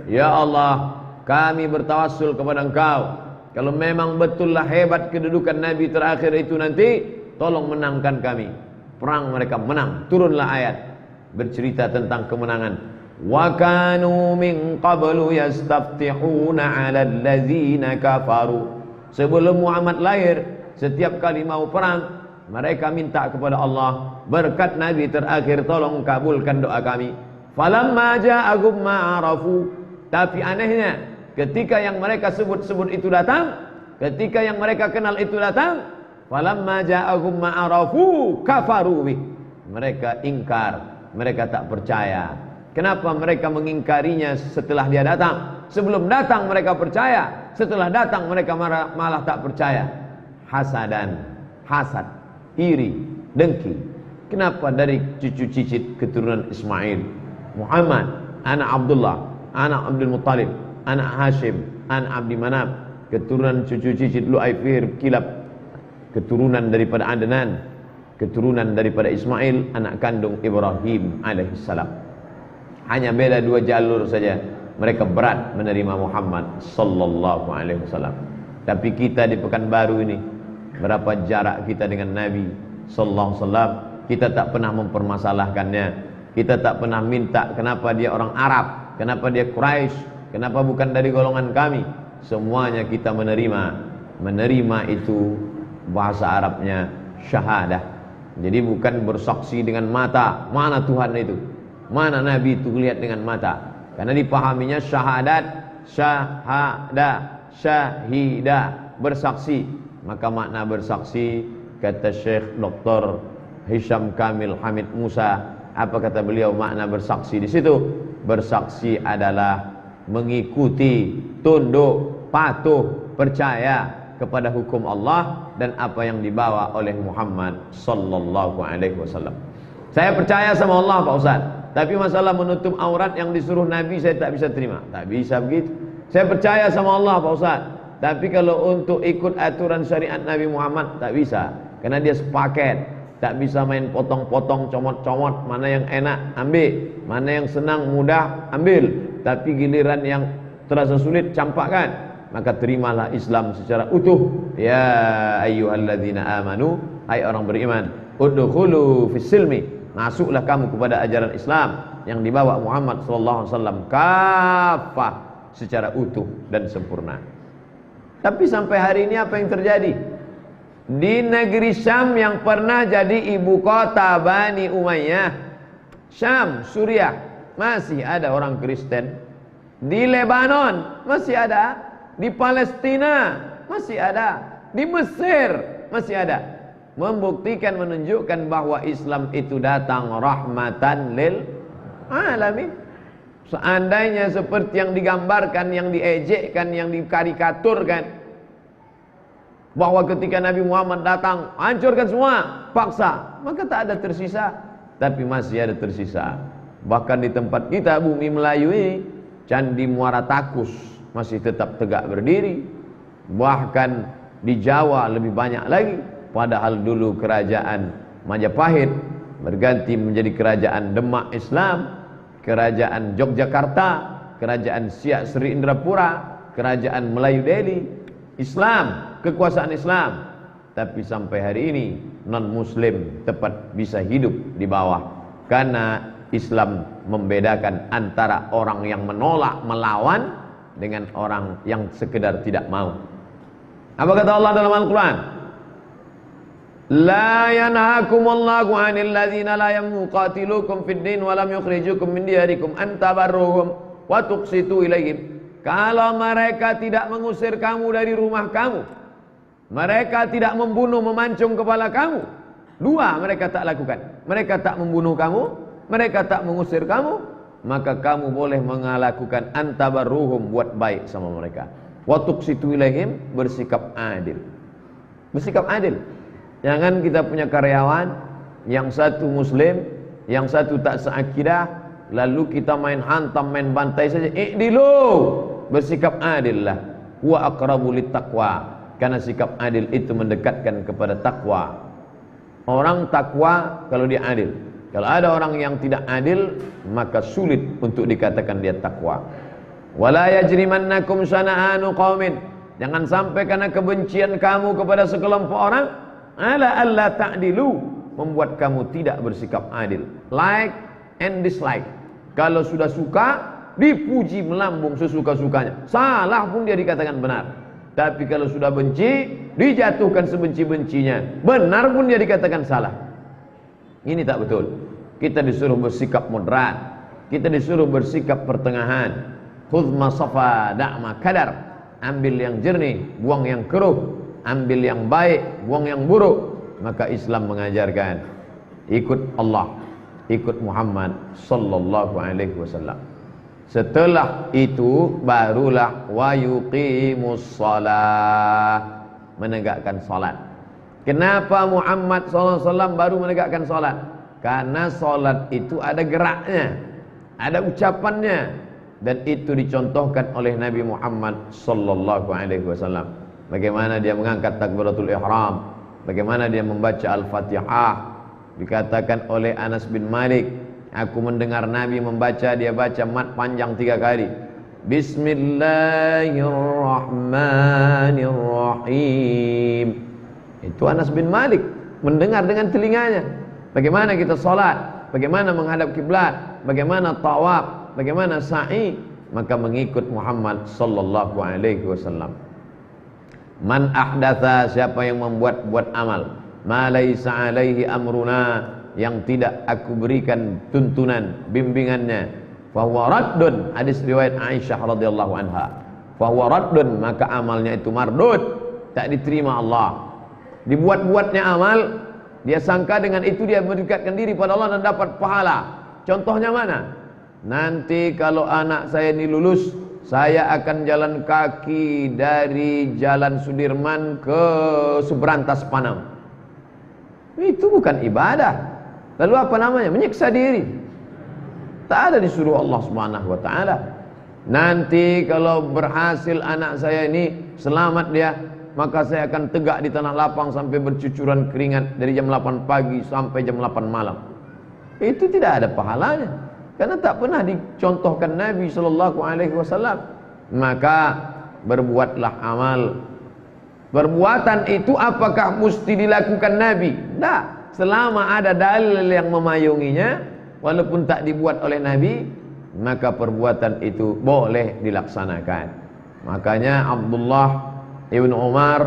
Ya Allah, kami bertawassul kepada Engkau. Kalau memang betullah hebat kedudukan Nabi terakhir itu nanti, tolong menangkan kami. Perang mereka menang. Turunlah ayat bercerita tentang kemenangan. Wa kanu min qablu yastaftihuna 'alal ladzina kafaru. Sebelum Muhammad lahir, setiap kali mau perang, mereka minta kepada Allah, berkat Nabi terakhir tolong kabulkan doa kami. Falamma ja'ahum ma 'arafu. Tapi anehnya, ketika yang mereka sebut-sebut itu datang, ketika yang mereka kenal itu datang, falamma ja'ahum ma 'arafu kafaru bih. Mereka ingkar, mereka tak percaya. Kenapa mereka mengingkarinya setelah dia datang? Sebelum datang mereka percaya, setelah datang mereka malah tak percaya. Hasadan, hasad, iri, dengki. Kenapa dari cucu cicit keturunan Ismail, Muhammad, anak Abdullah, anak Abdul Muttalib, anak Hashim, anak Abdi Manaf, keturunan cucu cicit Lu'ay, Fihr, Kilab, keturunan daripada Adnan, keturunan daripada Ismail, anak kandung Ibrahim alaihissalam. Hanya beda dua jalur saja. Mereka berat menerima Muhammad sallallahu alaihi wasallam. Tapi kita di Pekanbaru ini, berapa jarak kita dengan Nabi sallallahu alaihi wasallam, kita tak pernah mempermasalahkannya. Kita tak pernah minta kenapa dia orang Arab, kenapa dia Quraisy, kenapa bukan dari golongan kami. Semuanya kita menerima. Menerima itu bahasa Arabnya syahadah. Jadi bukan bersaksi dengan mata, mana Tuhan itu, mana Nabi itu lihat dengan mata. Karena dipahaminya syahadat, syahida, bersaksi. Maka makna bersaksi, kata Syekh Dr. Hisham Kamil Hamid Musa, apa kata beliau makna bersaksi di situ? Bersaksi adalah mengikuti, tunduk, patuh, percaya kepada hukum Allah dan apa yang dibawa oleh Muhammad sallallahu alaihi wasallam. Saya percaya sama Allah Pak Ustaz, tapi masalah menutup aurat yang disuruh Nabi saya tak bisa terima. Tak bisa begitu. Saya percaya sama Allah Pak Ustaz, tapi kalau untuk ikut aturan syariat Nabi Muhammad tak bisa. Karena dia sepaket. Tak bisa main potong-potong, comot-comot. Mana yang enak ambil, mana yang senang mudah ambil. Tapi giliran yang terasa sulit campakkan. Maka terimalah Islam secara utuh. Ya ayyuhalladzina amanu, hai orang beriman, udkhulu fis silmi. Masuklah kamu kepada ajaran Islam yang dibawa Muhammad sallallahu alaihi wasallam kafah, secara utuh dan sempurna. Tapi sampai hari ini apa yang terjadi? Di negeri Syam yang pernah jadi ibu kota Bani Umayyah, Syam, Suriah, masih ada orang Kristen. Di Lebanon masih ada, di Palestina masih ada, di Mesir masih ada. Membuktikan, menunjukkan bahwa Islam itu datang rahmatan lil alamin. Seandainya seperti yang digambarkan, yang diejekkan, yang dikarikaturkan, bahwa ketika Nabi Muhammad datang hancurkan semua, paksa, maka tak ada tersisa. Tapi masih ada tersisa. Bahkan di tempat kita, bumi Melayu ini, Candi Muara Takus masih tetap tegak berdiri. Bahkan di Jawa lebih banyak lagi. Padahal dulu kerajaan Majapahit berganti menjadi kerajaan Demak Islam, kerajaan Yogyakarta, kerajaan Siak Sri Indrapura, kerajaan Melayu Delhi, Islam, kekuasaan Islam. Tapi sampai hari ini non muslim tepat bisa hidup di bawah, karena Islam membedakan antara orang yang menolak, melawan, dengan orang yang sekedar tidak mau. Apa kata Allah dalam Al-Quran? La yanhakumullahu 'anil ladzina la yuqatilukum fid din wa lam yukhrijukum min diyarikum an tabarruhum wa tuqsitu ilaihim. Kalau mereka tidak mengusir kamu dari rumah kamu, mereka tidak membunuh, memancung kepala kamu, dua mereka tak lakukan. Mereka tak membunuh kamu, mereka tak mengusir kamu, maka kamu boleh melakukan antabarruhum, buat baik sama mereka. Wa tuqsitu ilaihim, bersikap adil. Bersikap adil. Jangan kita punya karyawan yang satu muslim, yang satu tak seakidah, lalu kita main hantam, main bantai saja. I'dilu, bersikap adillah. Huwa aqrabu littaqwa, karena sikap adil itu mendekatkan kepada takwa. Orang takwa kalau dia adil. Kalau ada orang yang tidak adil, maka sulit untuk dikatakan dia takwa. Wala yajrimannakum syana'anu qaumin, jangan sampai karena kebencian kamu kepada sekelompok orang, ala alla ta'dilu, membuat kamu tidak bersikap adil. Like and dislike. Kalau sudah suka, dipuji melambung sesuka-sukanya. Salah pun dia dikatakan benar. Tapi kalau sudah benci, dijatuhkan sebenci-bencinya. Benar pun dia dikatakan salah. Ini tak betul. Kita disuruh bersikap moderat. Kita disuruh bersikap pertengahan. Khudh ma safa da'ma kadar. Ambil yang jernih, buang yang keruh. Ambil yang baik, buang yang buruk. Maka Islam mengajarkan ikut Allah, ikut Muhammad sallallahu alaihi wasallam. Setelah itu barulah wa yuqimus shalah, menegakkan salat. Kenapa Muhammad sallallahu alaihi wasallam baru menegakkan salat? Karena salat itu ada geraknya, ada ucapannya, dan itu dicontohkan oleh Nabi Muhammad sallallahu alaihi wasallam. Bagaimana dia mengangkat takbiratul ihram, bagaimana dia membaca Al-Fatihah. Dikatakan oleh Anas bin Malik, aku mendengar Nabi membaca, dia baca mat panjang 3 kali. Bismillahirrahmanirrahim. Itu Anas bin Malik mendengar dengan telinganya. Bagaimana kita salat, bagaimana menghadap kiblat, bagaimana tawaf, bagaimana sa'i, maka mengikut Muhammad sallallahu alaihi wasallam. Man ahdatha, siapa yang membuat amal, ma laisa alaihi amruna, yang tidak aku berikan tuntunan bimbingannya, fahuwa raddun. Hadis riwayat Aisyah radhiyallahu anha. Fahuwa raddun, maka amalnya itu mardud, tak diterima Allah. Dibuat-buatnya amal, dia sangka dengan itu dia mendekatkan diri pada Allah dan dapat pahala. Contohnya mana? Nanti kalau anak saya ini lulus, saya akan jalan kaki dari Jalan Sudirman ke Seberantas Panam. Itu bukan ibadah. Lalu apa namanya? Menyiksa diri. Tak ada disuruh Allah Subhanahu wa taala. Nanti kalau berhasil anak saya ini selamat dia, maka saya akan tegak di tanah lapang sampai bercucuran keringat dari jam 8 pagi sampai jam 8 malam. Itu tidak ada pahalanya, karena tak pernah dicontohkan Nabi sallallahu alaihi wasallam. Maka berbuatlah amal. Perbuatan itu apakah mesti dilakukan Nabi? Tak. Selama ada dalil yang memayunginya, walaupun tak dibuat oleh Nabi, maka perbuatan itu boleh dilaksanakan. Makanya Abdullah Ibn Umar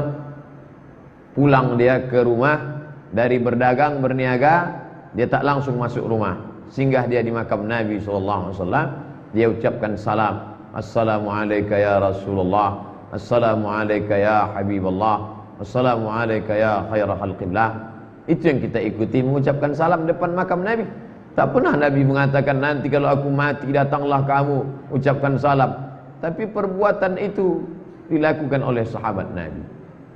pulang dia ke rumah dari berdagang berniaga, dia tak langsung masuk rumah, singgah dia di makam Nabi sallallahu alaihi wasallam. Dia ucapkan salam, assalamualaikum ya Rasulullah, assalamualaikum ya Habiballah, assalamualaikum ya khaira khalqillah. Itu yang kita ikuti, mengucapkan salam depan makam Nabi. Tak pernah Nabi mengatakan nanti kalau aku mati datanglah kamu ucapkan salam. Tapi perbuatan itu dilakukan oleh sahabat Nabi.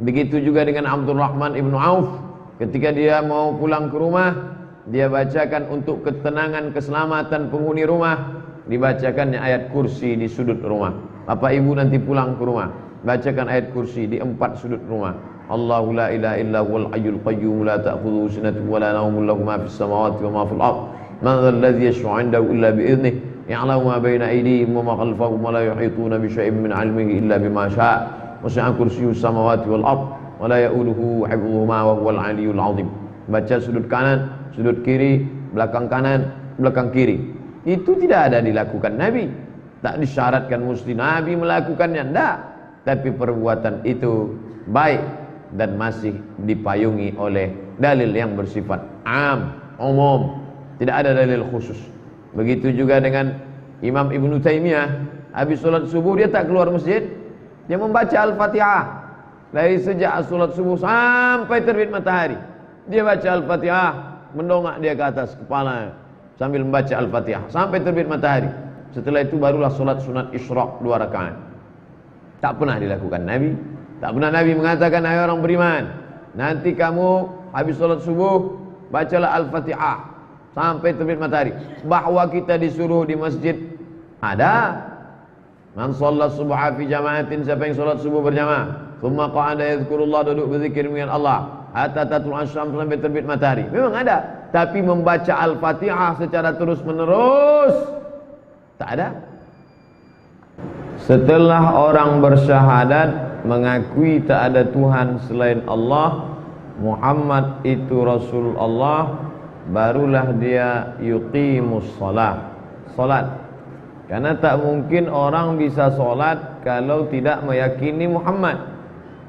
Begitu juga dengan Abdurrahman ibnu Auf, ketika dia mau pulang ke rumah, dia bacakan untuk ketenangan keselamatan penghuni rumah, dibacakannya ayat kursi di sudut rumah. Bapak ibu nanti pulang ke rumah, bacakan ayat kursi di 4 sudut rumah. Allahu la ilaha illa huwal hayyul qayyum la ta'khudhuhu sinatun wa la nawmun lahu ma fis samawati wa ma fil ardh man dhal ladzi yashfa'u 'indahu illa bi idhnihi ya'lamu ma bayna aydihim wa ma khalfahum wa la yuhituna bi syai'in min 'ilmihi illa bima syaa' wasi'a kursiyyuhu samawati wal ardh wa la ya'uduhu hifdhuhuma wa huwal 'aliyyul 'azim. Baca sudut kanan, sudut kiri, belakang kanan, belakang kiri. Itu tidak ada dilakukan Nabi. Tak disyaratkan mesti Nabi melakukannya, enggak. Tapi perbuatan itu baik dan masih dipayungi oleh dalil yang bersifat am, umum, tidak ada dalil khusus. Begitu juga dengan Imam Ibnu Taimiyah, habis sholat subuh dia tak keluar masjid, dia membaca Al-Fatihah dari sejak sholat subuh sampai terbit matahari. Dia baca Al-Fatihah, mendongak dia ke atas kepala sambil membaca Al-Fatihah sampai terbit matahari. Setelah itu barulah sholat sunat Isyraq 2 rakaat. Tak pernah dilakukan Nabi. Tak pernah Nabi mengatakan, hai orang beriman, nanti kamu habis sholat subuh bacalah Al-Fatihah sampai terbit matahari. Bahwa kita disuruh di masjid, ada. Man shalla subha fi jama'atin, siapa yang salat subuh berjamaah, thumma qa'ada yadhkurullah, duduk berzikir dengan Allah, hatta tatlua asy-syams, sampai terbit matahari. Memang ada, tapi membaca Al-Fatihah secara terus-menerus tak ada. Setelah orang bersyahadat, mengakui tak ada Tuhan selain Allah, Muhammad itu Rasul Allah, barulah dia yuqimus shalah, salat. Karena tak mungkin orang bisa salat kalau tidak meyakini Muhammad.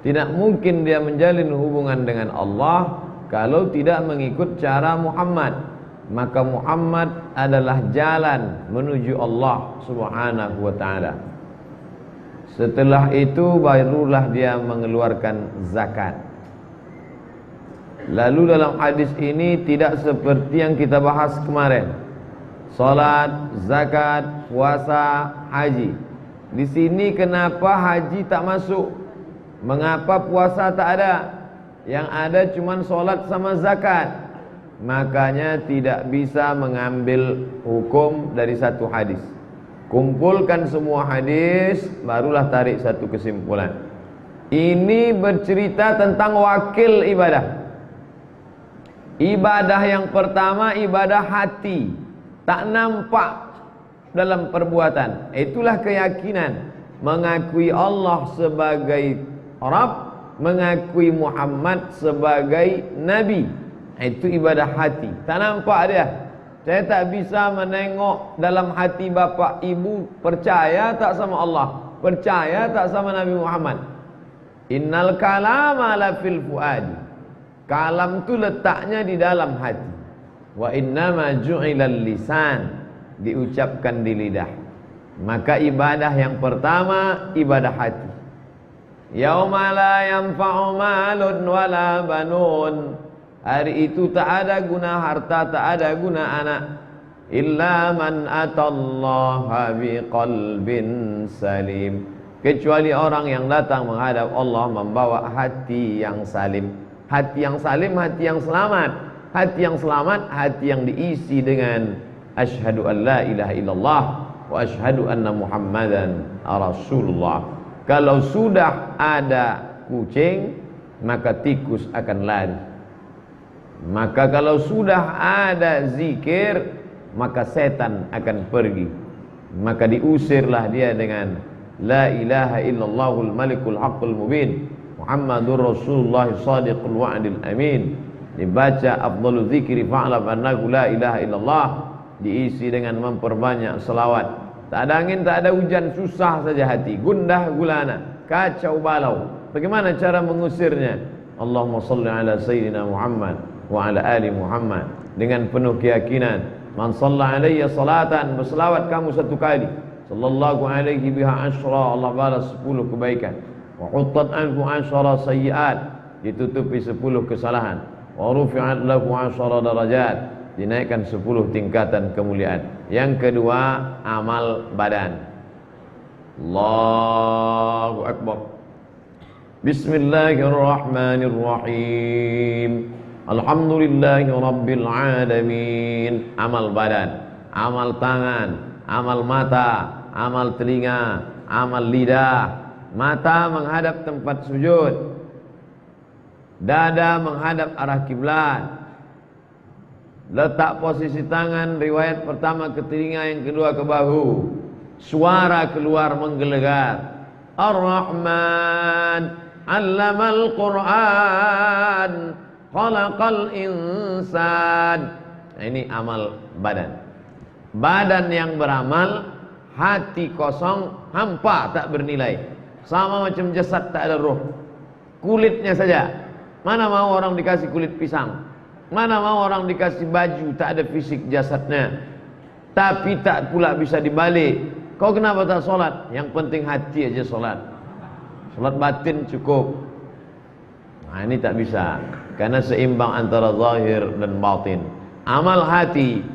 Tidak mungkin dia menjalin hubungan dengan Allah kalau tidak mengikut cara Muhammad. Maka Muhammad adalah jalan menuju Allah Subhanahu wa ta'ala. Setelah itu barulah dia mengeluarkan zakat. Lalu dalam hadis ini tidak seperti yang kita bahas kemarin, salat, zakat, puasa, haji. Di sini kenapa haji tak masuk? Mengapa puasa tak ada? Yang ada cuma salat sama zakat. Makanya tidak bisa mengambil hukum dari satu hadis. Kumpulkan semua hadis, barulah tarik satu kesimpulan. Ini bercerita tentang wakil ibadah. Ibadah yang pertama ibadah hati, tak nampak dalam perbuatan. Itulah keyakinan, mengakui Allah sebagai Rabb, mengakui Muhammad sebagai Nabi. Itu ibadah hati, tak nampak dia. Saya tak bisa menengok dalam hati bapa ibu, percaya tak sama Allah, percaya tak sama Nabi Muhammad. Innal kalama la fil fuadi. Kalam tu letaknya di dalam hati. Wa innama ju'ilal lisan, diucapkan di lidah. Maka ibadah yang pertama ibadah hati. Yauma la yanfa'u malun wala banun. Hari itu tak ada guna harta, tak ada guna anak, illa man atallaha biqalbin salim, kecuali orang yang datang menghadap Allah membawa hati yang salim. Hati yang salim, hati yang selamat. Hati yang selamat, hati yang diisi dengan asyhadu an la ilaha illallah wa asyhadu anna muhammadan rasulullah. Kalau sudah ada kucing, maka tikus akan lari. Maka kalau sudah ada zikir, maka setan akan pergi. Maka diusirlah dia dengan la ilaha illallahul malikul haqqul mubin Muhammadur Rasulullah Shadiqul Wa'dil Amin. Dibaca afdhalu dzikri fa'lam annahu la ilaha illallah, diisi dengan memperbanyak selawat. Tak ada angin, tak ada hujan, susah saja hati, gundah gulana, kacau balau. Bagaimana cara mengusirnya? Allahumma salli ala sayyidina Muhammad wa ala ali Muhammad, dengan penuh keyakinan. Man shalla alayya salatan, berselawat kamu satu kali, sallallahu alaihi biha asyra, Allah balas 10 kebaikan. Wa huttat anhu asyara sayyi'at, ditutupi 10 kesalahan. Wa rufi'at lahu asyara darajat, dinaikkan 10 tingkatan kemuliaan. Yang kedua, amal badan. Allahu akbar. Bismillahirrahmanirrahim. Alhamdulillahi rabbil alamin. Amal badan, amal tangan, amal mata, amal telinga, amal lidah. Mata menghadap tempat sujud, dada menghadap arah kiblat, letak posisi tangan riwayat pertama ke telinga, yang kedua ke bahu, suara keluar menggelegar. Ar-Rahman 'allamal Qur'an, khalaqal insan. Nah, ini amal badan. Badan yang beramal, hati kosong, hampa, tak bernilai. Sama macam jasad tak ada roh, kulitnya saja. Mana mau orang dikasih kulit pisang, mana mau orang dikasih baju, tak ada fisik jasadnya. Tapi tak pula bisa dibalik. Kau kenapa tak solat? Yang penting hati aja solat. Solat batin cukup. Nah, ini tak bisa, karena seimbang antara zahir dan batin. Amal hati,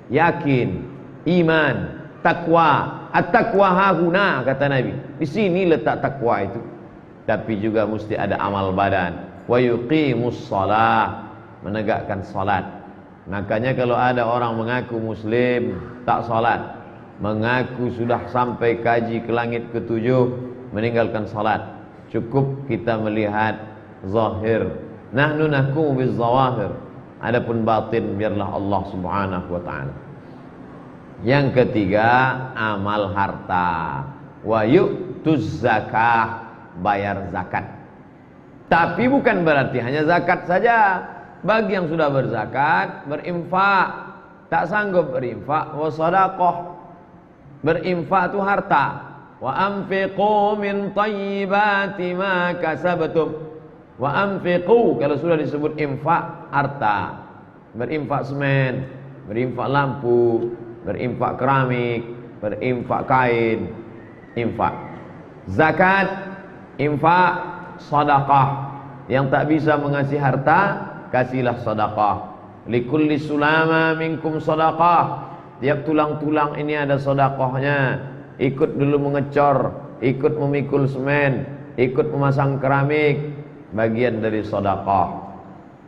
yakin, iman, takwa. At-taqwa hahuna, kata Nabi. Di sini letak takwa itu. Tapi juga mesti ada amal badan. Wa yuqimus shalah, menegakkan salat. Makanya kalau ada orang mengaku muslim tak salat, mengaku sudah sampai kaji ke langit ketujuh, meninggalkan salat, cukup kita melihat zahir. Nahnu nahkumu bizzawahir, adapun batin biarlah Allah Subhanahu wa taala. Yang ketiga, amal harta. Wa yu'tuz zakah, bayar zakat. Tapi bukan berarti hanya zakat saja. Bagi yang sudah berzakat, berinfak. Tak sanggup berinfak, wa sadaqah. Berinfak itu harta. Wa anfiqu min thayyibati ma kasabtum. Wa anfiqu, kalau sudah disebut infak, harta. Berinfak semen, berinfak lampu, berinfak keramik, berinfak kain, infak. Zakat, infak, sedekah. Yang tak bisa mengasih harta, kasihlah sedekah. Likulli sulama minkum sedekah. Tiap tulang-tulang ini ada sedekahnya. Ikut dulu mengecor, ikut memikul semen, ikut memasang keramik, bagian dari sedekah.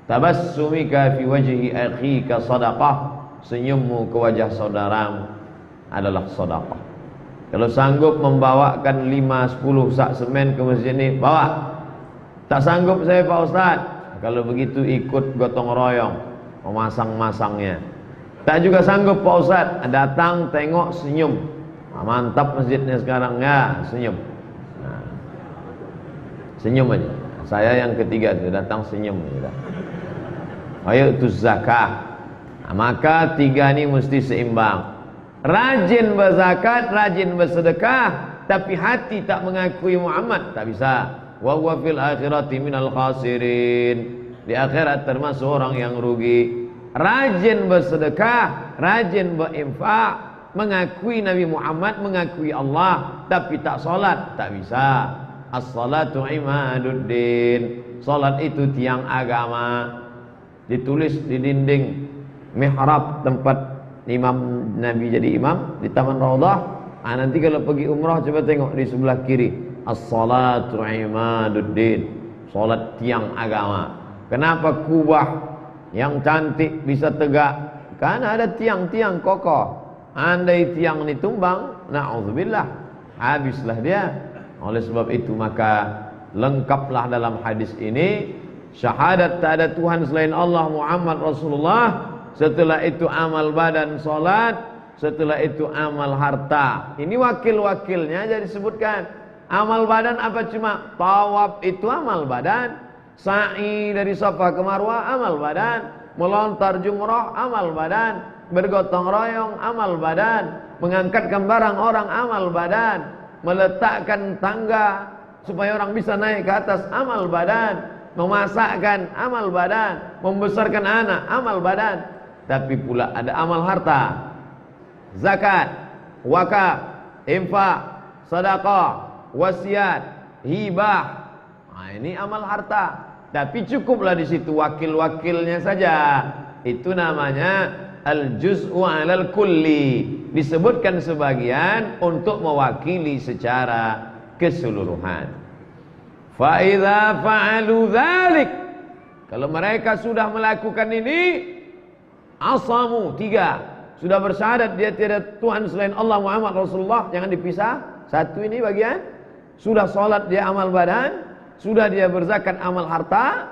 Tabassumika fi wajhi akhika sedekah. Senyummu ke wajah saudaramu adalah sedekah. Kalau sanggup membawakan 5-10 sak semen ke masjid ini, bawa. Tak sanggup saya Pak Ustaz. Kalau begitu ikut gotong royong memasang-masangnya. Tak juga sanggup Pak Ustaz, datang tengok senyum. Mantap masjidnya sekarang ya, senyum. Nah, senyum aja. Saya yang ketiga itu datang senyum aja. Ayo itu zakah. Nah, maka tiga ini mesti seimbang. Rajin berzakat, rajin bersedekah, tapi hati tak mengakui Muhammad, tak bisa. Wa huwa fil akhirati minal khasirin. Di akhirat termasuk orang yang rugi. Rajin bersedekah, rajin berinfak, mengakui Nabi Muhammad, mengakui Allah, tapi tak salat, tak bisa. As-salatu imaduddin. Salat itu tiang agama. Ditulis di dinding mihrab tempat imam Nabi jadi imam di Taman Raudhah. Nanti kalau pergi umrah coba tengok di sebelah kiri, as-salatu imaduddin, salat tiang agama. Kenapa Kubah yang cantik bisa tegak? Karena ada tiang-tiang kokoh. Andai tiang ini tumbang, na'udzubillah, habislah dia. Oleh sebab itu maka lengkaplah dalam hadis ini syahadat tak ada Tuhan selain Allah, Muhammad Rasulullah. Setelah itu amal badan salat, setelah itu amal harta. Ini wakil-wakilnya jadi disebutkan. Amal badan apa cuma tawaf itu amal badan, sa'i dari Safa ke Marwah amal badan, melontar jumrah amal badan, bergotong royong amal badan, mengangkatkan barang orang amal badan, meletakkan tangga supaya orang bisa naik ke atas amal badan, memasakkan amal badan, membesarkan anak amal badan. Tapi pula ada amal harta, zakat, wakaf, infak, sedekah, wasiat, hibah. Nah, ini amal harta. Tapi cukuplah di situ wakil-wakilnya saja. Itu namanya al-juz'u 'alal kulli. Disebutkan sebagian untuk mewakili secara keseluruhan. Fa idza fa'alu dzalik, kalau mereka sudah melakukan ini, asamu, tiga, sudah bersyahadat dia tiada Tuhan selain Allah, Muhammad Rasulullah, jangan dipisah. Satu ini bagian, sudah sholat dia amal badan, sudah dia berzakat amal harta.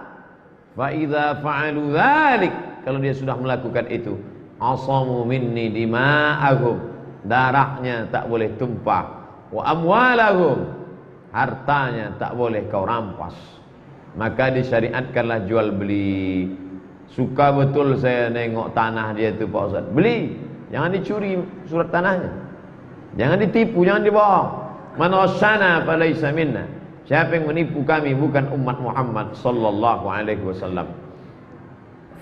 Fa idza fa'alu dzalik, kalau dia sudah melakukan itu, asamu minni dima'ahum, darahnya tak boleh tumpah, wa amwalahum, hartanya tak boleh kau rampas. Maka disyariatkanlah jual beli. Suka betul saya nengok tanah dia tu Pak Ustaz, beli, jangan dicuri surat tanahnya, jangan ditipu, jangan dibohong. Man wasyana falaysa minna, siapa yang menipu kami bukan umat Muhammad sallallahu alaihi wasallam.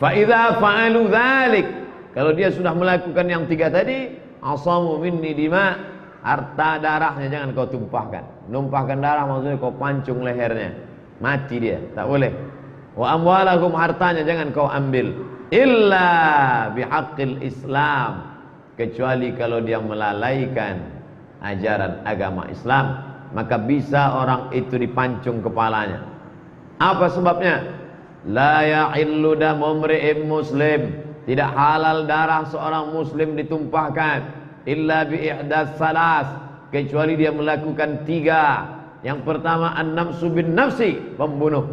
Fa idza fa'alu dzalik, kalau dia sudah melakukan yang tiga tadi, asamu minni dima, harta darahnya jangan kau tumpahkan. Numpahkan darah maksudnya kau pancung lehernya, mati dia, tak boleh. Wa amwalahum, hartanya jangan kau ambil, illa bihaqqil Islam, kecuali kalau dia melalaikan ajaran agama Islam, maka bisa orang itu dipancung kepalanya. Apa sebabnya? La ya'illu damu mri'in muslim, Tidak halal darah seorang muslim ditumpahkan illa bi ihdas salas, kecuali dia melakukan 3. Yang pertama an-nafsu bin nafsi, pembunuh,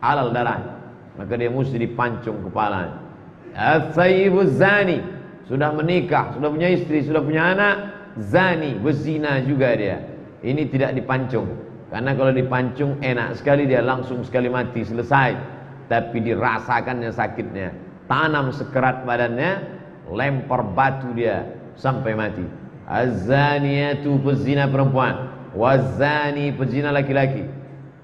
halal darah, maka dia mesti dipancung kepalanya. As-sayyibuz zani, sudah menikah, sudah punya istri, sudah punya anak, zani, berzina juga dia. Ini tidak dipancung, karena kalau dipancung enak sekali, dia langsung sekali mati, selesai. Tapi dirasakannya sakitnya, tanam sekerat badannya, lempar batu dia sampai mati. Az-zaniyatu, pezina perempuan, waz-zani, pezina laki-laki,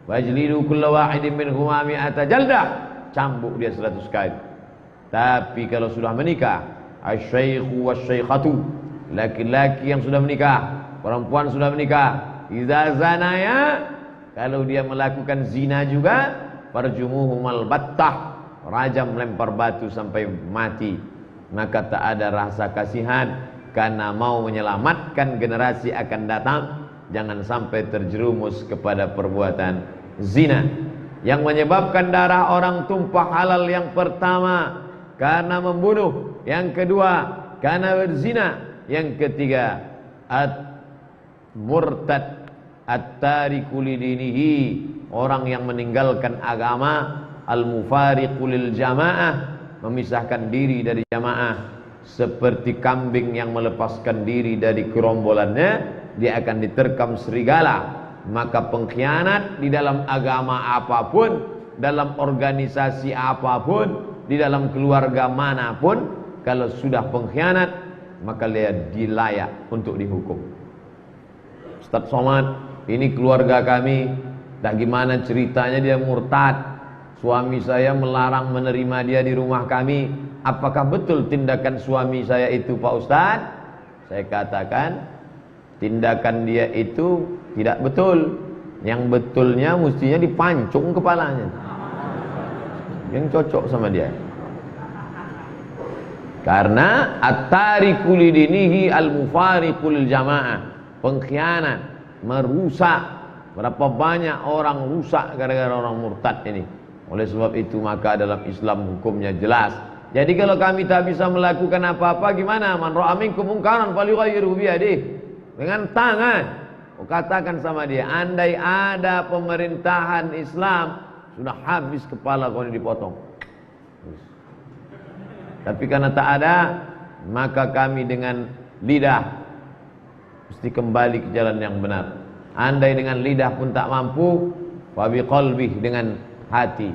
wajlidu kulla wahidin minhuma mi'ata jaldah, cambuk dia 100 kali. Tapi kalau sudah menikah, asy-syaikhu wasy-syaikhatu, laki-laki yang sudah menikah, perempuan sudah menikah, idza zanaya, kalau dia melakukan zina juga, farjumuhumal battah, rajam, lempar batu sampai mati. Maka tak ada rasa kasihan, karena mau menyelamatkan generasi akan datang, jangan sampai terjerumus kepada perbuatan zina. Yang menyebabkan darah orang tumpah halal, yang pertama karena membunuh, yang kedua karena berzina, yang ketiga murtad at-tariku lidinihi, orang yang meninggalkan agama, al-mufariqu lil jamaah, memisahkan diri dari jamaah, seperti kambing yang melepaskan diri dari gerombolannya, dia akan diterkam serigala. Maka pengkhianat di dalam agama apapun, dalam organisasi apapun, di dalam keluarga manapun, kalau sudah pengkhianat, maka dia dilayak untuk dihukum. Ustaz Somad, ini keluarga kami, tak gimana ceritanya dia murtad, suami saya melarang menerima dia di rumah kami. Apakah betul tindakan suami saya itu, Pak Ustaz? Saya katakan, tindakan dia itu tidak betul. Yang betulnya mestinya dipancung kepalanya, yang cocok sama dia. Karena at-tariku lidinihi al-mufariqu lil jamaah, pengkhianat, merusak. Berapa banyak orang rusak gara-gara orang murtad ini. Oleh sebab itu maka dalam Islam hukumnya jelas. Jadi kalau kami tak bisa melakukan apa-apa, gimana? Man ra'a minkum munkaran falyughayyirhu biyadihi, dengan tangan. Katakan sama dia, andai ada pemerintahan Islam, sudah habis kepala kau ini dipotong. Tapi karena tak ada, maka kami dengan lidah mesti kembali ke jalan yang benar. Andai dengan lidah pun tak mampu, wa biqalbih, dengan hati.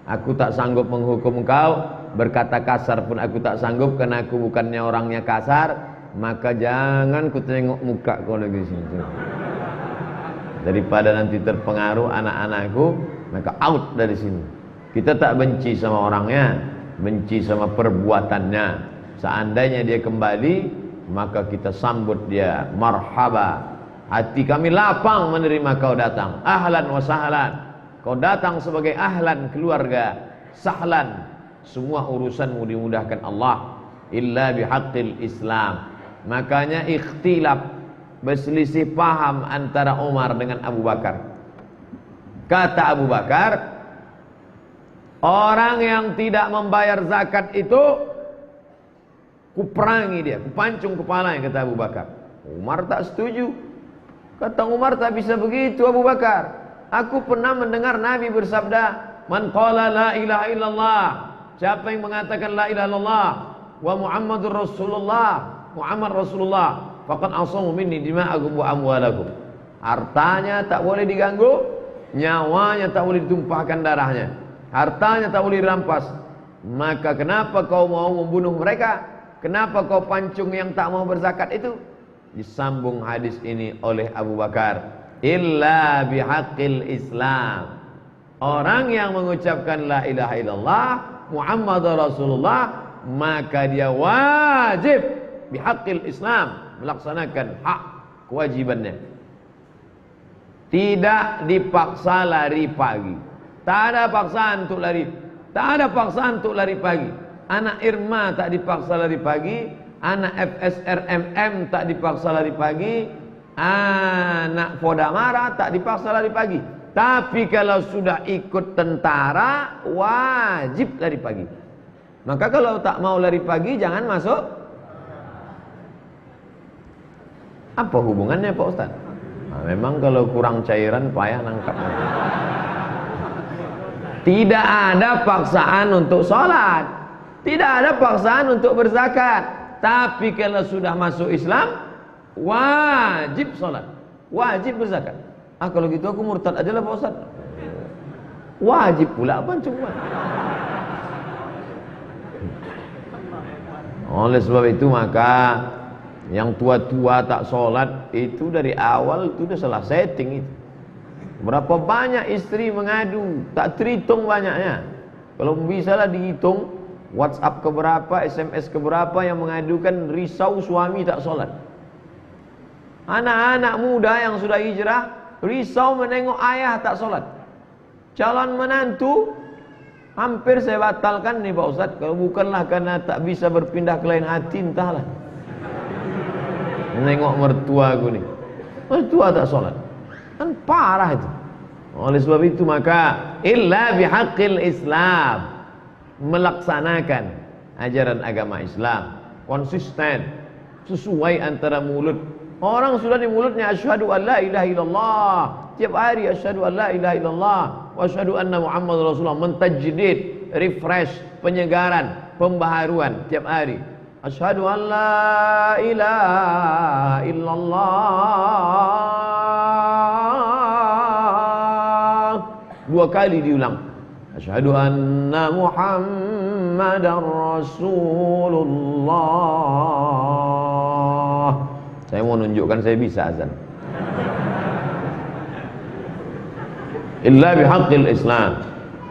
Aku tak sanggup menghukum kau, berkata kasar pun aku tak sanggup, karena aku bukannya orangnya kasar. Maka jangan ku tengok muka kau lagi sini. Daripada nanti terpengaruh anak-anakku, maka out dari sini. Kita tak benci sama orangnya, benci sama perbuatannya. Seandainya dia kembali, maka kita sambut dia, marhaba. Hati kami lapang menerima kau datang, ahlan wa sahlan. Kau datang sebagai ahlan keluarga, sahlan, semua urusanmu dimudahkan Allah. Illa bihaqqil Islam. Makanya ikhtilaf, berselisih paham antara Umar dengan Abu Bakar. Kata Abu Bakar, orang yang tidak membayar zakat itu kuperangi dia, kupancung kepalanya, kata Abu Bakar. Umar tak setuju. Kata Umar, tak bisa begitu Abu Bakar. Aku pernah mendengar Nabi bersabda, man qala la ilaha illallah, siapa yang mengatakan la ilaha illallah wa Muhammadur Rasulullah, Muhammad Rasulullah, faqad asamu minni dima'akum wa amwalakum. Hartanya tak boleh diganggu, nyawanya tak boleh ditumpahkan darahnya, hartanya tak boleh dirampas. Maka kenapa kau mau membunuh mereka? Kenapa kau pancung yang tak mau berzakat itu? Disambung hadis ini oleh Abu Bakar, illa bihaqqil Islam. Orang yang mengucapkan la ilaha illallah Muhammadur Rasulullah, maka dia wajib bihaqqil Islam, melaksanakan hak kewajibannya. Tidak dipaksa lari pagi. Tak ada paksaan untuk lari. Tak ada paksaan untuk lari pagi. Anak Irma tak dipaksa lari pagi. Anak FSRMM tak dipaksa lari pagi. Anak Fodamara tak dipaksa lari pagi. Tapi kalau sudah ikut tentara, wajib lari pagi. Maka kalau tak mau lari pagi, jangan masuk. Apa hubungannya Pak Ustaz? Nah, memang kalau kurang cairan payah nangkap. Tidak ada paksaan untuk sholat, tidak ada paksaan untuk berzakat. Tapi kalau sudah masuk Islam, wajib sholat, wajib berzakat. Ah, kalau gitu aku murtad aja lah Pak Ustaz. Wajib pula apa cuma. Oleh sebab itu maka yang tua-tua tak sholat itu dari awal itu udah salah setting itu. Berapa banyak istri mengadu, tak terhitung banyaknya. Kalau bisa lah dihitung, WhatsApp keberapa, SMS keberapa yang mengadukan risau suami tak sholat. Anak-anak muda yang sudah hijrah risau menengok ayah tak sholat. Calon menantu hampir saya batalkan nih Pak Ustaz. Kalau bukanlah karena tak bisa berpindah ke lain hati, entahlah. Menengok mertua aku nih, mertua tak sholat, kan parah itu. Oleh sebab itu maka illa bihaqqil Islam, melaksanakan ajaran agama Islam konsisten, sesuai antara mulut. Orang sudah di mulutnya asyhadu an la ilaha illallah, tiap hari asyhadu an la ilaha illallah wa asyhadu anna Muhammad Rasulullah, mentajdid, refresh, penyegaran, pembaharuan tiap hari. Asyhadu an la ilaha illallah, 2 kali diulang. Asyhadu anna Muhammadar Rasulullah. Saya mau nunjukkan saya bisa azan. Illa bihaqqil Islam.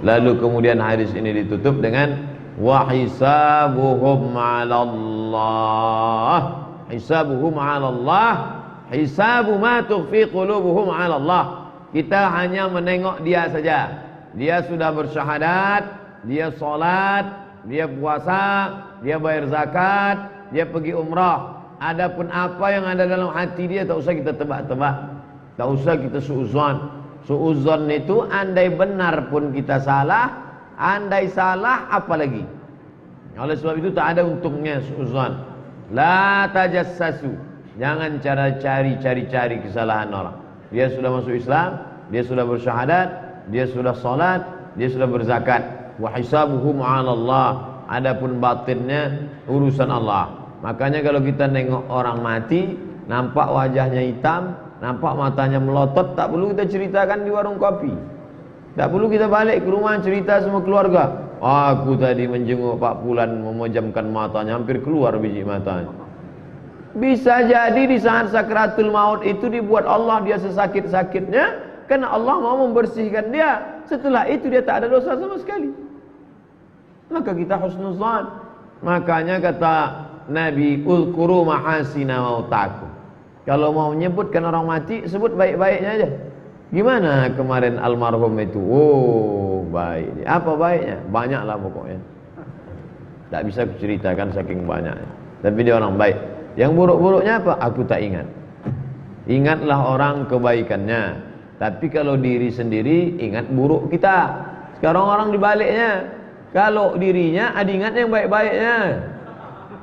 Lalu kemudian hadis ini ditutup dengan wa hisabuhum 'ala Allah. Hisabuhum 'ala Allah. Hisabu ma tukhfi qulubuhum 'ala Allah. Kita hanya menengok dia saja. Dia sudah bersyahadat, dia salat, dia puasa, dia bayar zakat, dia pergi umrah. Adapun apa yang ada dalam hati dia tak usah kita tebak-tebak, tak usah kita suuzon. Suuzon itu andai benar pun kita salah, andai salah apalagi. Oleh sebab itu tak ada untungnya suuzon. La tajassasu, jangan cari kesalahan orang. Dia sudah masuk Islam, dia sudah bersyahadat, dia sudah salat, dia sudah berzakat. Wa hisabuhum 'ala Allah, adapun batinnya urusan Allah. Makanya kalau kita nengok orang mati, nampak wajahnya hitam, nampak matanya melotot, tak perlu kita ceritakan di warung kopi. Tak perlu kita balik ke rumah cerita semua keluarga. Aku tadi menjenguk Pak Fulan, memejamkan matanya, hampir keluar biji matanya. Bisa jadi di saat sakratul maut itu dibuat Allah dia sesakit-sakitnya, karena Allah mau membersihkan dia. Setelah itu dia tak ada dosa sama sekali. Maka kita husnuzan. Makanya kata Nabi, uzkuru mahasina mautakum. Kalau mau menyebutkan orang mati, sebut baik-baiknya aja. Gimana kemarin almarhum itu? Oh, baik. Apa baiknya? Banyaklah pokoknya. Tak bisa kuceritakan saking banyaknya. Tapi dia orang baik. Yang buruk-buruknya apa? Aku tak ingat. Ingatlah orang kebaikannya. Tapi kalau diri sendiri, ingat buruk kita. Sekarang orang dibaliknya. Kalau dirinya, ada ingat yang baik-baiknya.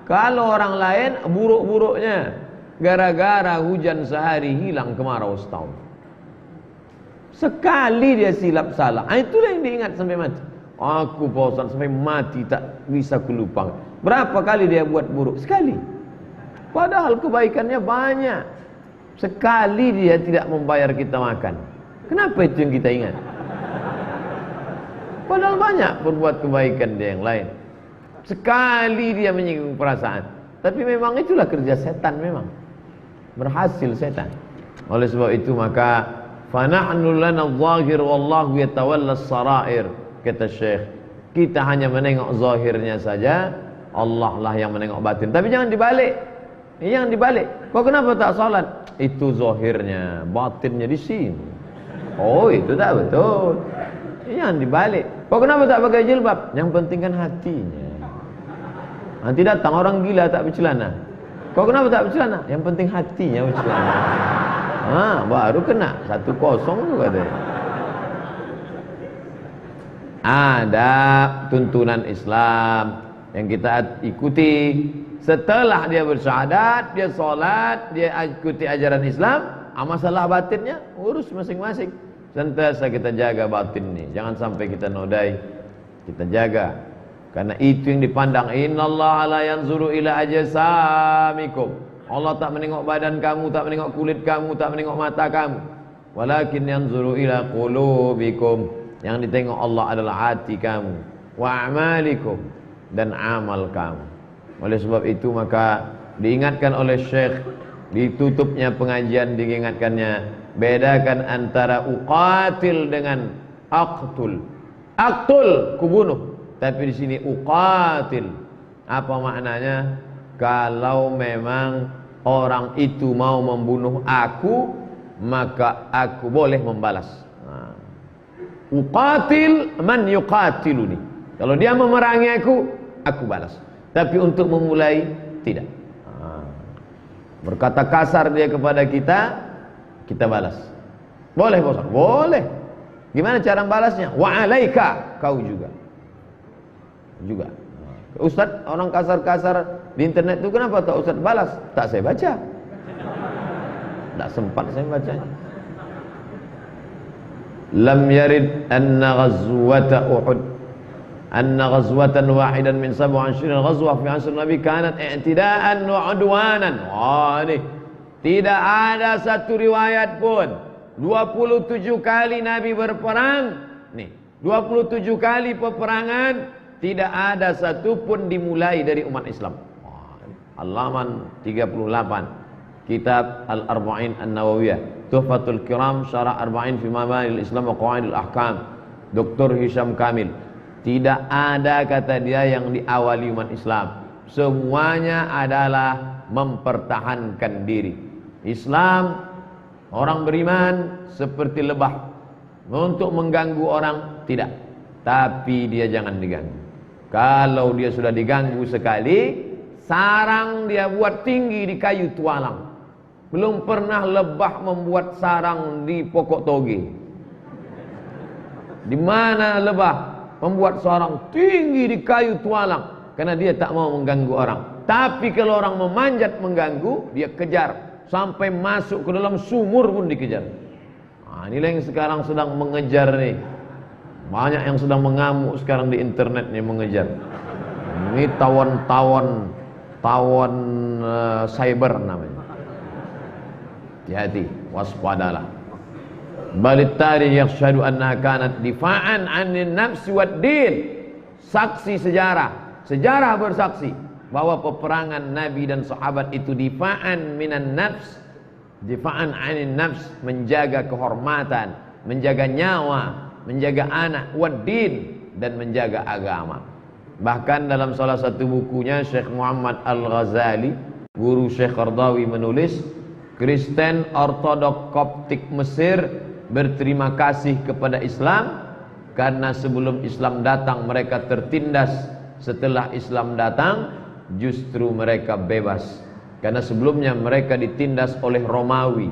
Kalau orang lain buruk-buruknya. Gara-gara hujan sehari hilang kemarau setahun. Sekali dia silap salah, itulah yang diingat sampai mati. Aku bosan sampai mati tak bisa kulupa. Berapa kali dia buat buruk? Sekali. Padahal kebaikannya banyak. Sekali dia tidak membayar kita makan. Kenapa itu yang kita ingat? Padahal banyak berbuat kebaikan dia yang lain. Sekali dia menyinggung perasaan. Tapi memang itulah kerja setan memang. Berhasil setan. Oleh sebab itu maka fanahnu lana adh-dhahir wallahu yatawalla as-sarair, kata Syekh. Kita hanya menengok zahirnya saja, Allah lah yang menengok batin. Tapi jangan dibalik. Jangan dibalik. Kau kenapa tak salat? Itu zahirnya, batinnya di sini. Oh, itu tak betul. Jangan dibalik. Kau kenapa tak pakai jilbab? Yang penting kan hatinya. Nanti datang orang gila tak bercelana. Kau kenapa tak bercelana? Yang penting hatinya bercelana. Baru kena 1-0 tu katanya. Ada tuntunan Islam. yang kita ikuti. Setelah dia bersyahadat, dia sholat, dia ikuti ajaran Islam, masalah batinnya urus masing-masing. Sentiasa kita jaga batin ini, jangan sampai kita nodai, kita jaga. Karena itu yang dipandang. Innallaha la yanzuru ila ajsamikum. Allah tak menengok badan kamu, tak menengok kulit kamu, tak menengok mata kamu. Walakin yanzuru ila qulubikum. Yang ditengok Allah adalah hati kamu, wa a'malikum, dan amal kamu. Oleh sebab itu maka diingatkan oleh Syekh di tutupnya pengajian, diingatkannya, bedakan antara uqatil dengan aqtul. Aqtul, kubunuh. Tapi di sini uqatil. Apa maknanya? Kalau memang orang itu mau membunuh aku, maka aku boleh membalas. Uqatil man yuqatiluni. Kalau dia memerangi aku balas. Tapi untuk memulai, tidak. Berkata kasar dia kepada kita balas. Boleh bosan? Boleh. Gimana cara balasnya? Wa alaika, kau juga. Ustaz, orang kasar-kasar di internet itu kenapa tak Ustaz balas? Tak saya baca. Tak sempat saya bacanya. Lam yarid anna ghazwata Uhud anna ghazwatan wahidan min 27 ghazwah fi asr Nabi kanat i'tidaan wa udwanan. Tidak ada satu riwayat pun 27 kali Nabi berperang. 27 kali peperangan, tidak ada satu pun dimulai dari umat Islam. Halaman 38 Kitab Al-Arba'in An-Nawawiyah, Tuhfatul Kiram, Syarah Arba'in fi Mabail Islam wa Qawaidul Ahkam, Dr. Hisham Kamil. Tidak ada, kata dia, yang diawali umat Islam. Semuanya adalah mempertahankan diri. Islam, orang beriman seperti lebah. Untuk mengganggu orang, tidak. Tapi dia jangan diganggu. Kalau dia sudah diganggu sekali, sarang dia buat tinggi di kayu tualang. Belum pernah lebah membuat sarang di pokok toge. Di mana lebah membuat sarang tinggi di kayu tualang? Karena dia tak mau mengganggu orang. Tapi kalau orang memanjat mengganggu, dia kejar sampai masuk ke dalam sumur pun dikejar. Inilah yang sekarang sedang mengejar nih. Banyak yang sedang mengamuk sekarang di internet nih mengejar. Ini tawon cyber namanya. Hati-hati, waspadalah. Balit tarikh yashhadu annaha kanat difa'an 'anil nafsi wad din. Saksi sejarah bersaksi bahwa peperangan Nabi dan sahabat itu difa'an minan nafs, difa'an 'anil nafs, menjaga kehormatan, menjaga nyawa, menjaga anak, wad din, dan menjaga agama. Bahkan dalam salah satu bukunya Syekh Muhammad Al-Ghazali, guru Syekh Qardawi, menulis, Kristen Ortodok Koptik Mesir berterima kasih kepada Islam karena sebelum Islam datang mereka tertindas, setelah Islam datang justru mereka bebas. Karena sebelumnya mereka ditindas oleh Romawi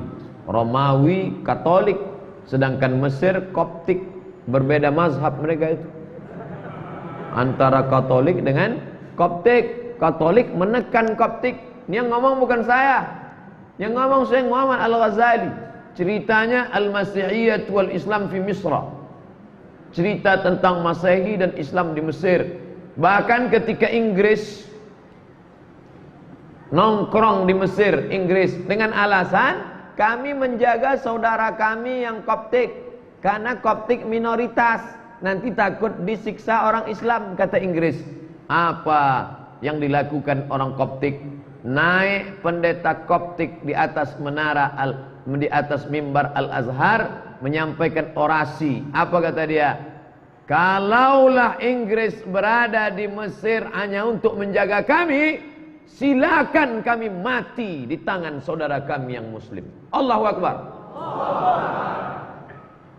Katolik, sedangkan Mesir Koptik, berbeda mazhab mereka itu antara Katolik dengan Koptik. Katolik menekan Koptik. Ini yang ngomong bukan saya, yang ngomong Syekh Muhammad Al-Ghazali. Ceritanya Al-Masihiyyah wal Islam fi Misra, cerita tentang Masehi dan Islam di Mesir. Bahkan ketika Inggris nongkrong di Mesir, Inggris dengan alasan kami menjaga saudara kami yang Koptik, karena Koptik minoritas, nanti takut disiksa orang Islam, kata Inggris. Apa yang dilakukan orang Koptik? Naik pendeta Koptik di atas di atas mimbar Al-Azhar menyampaikan orasi. Apa kata dia? Kalaulah Inggris berada di Mesir hanya untuk menjaga kami, silakan kami mati di tangan saudara kami yang muslim. Allahu Akbar.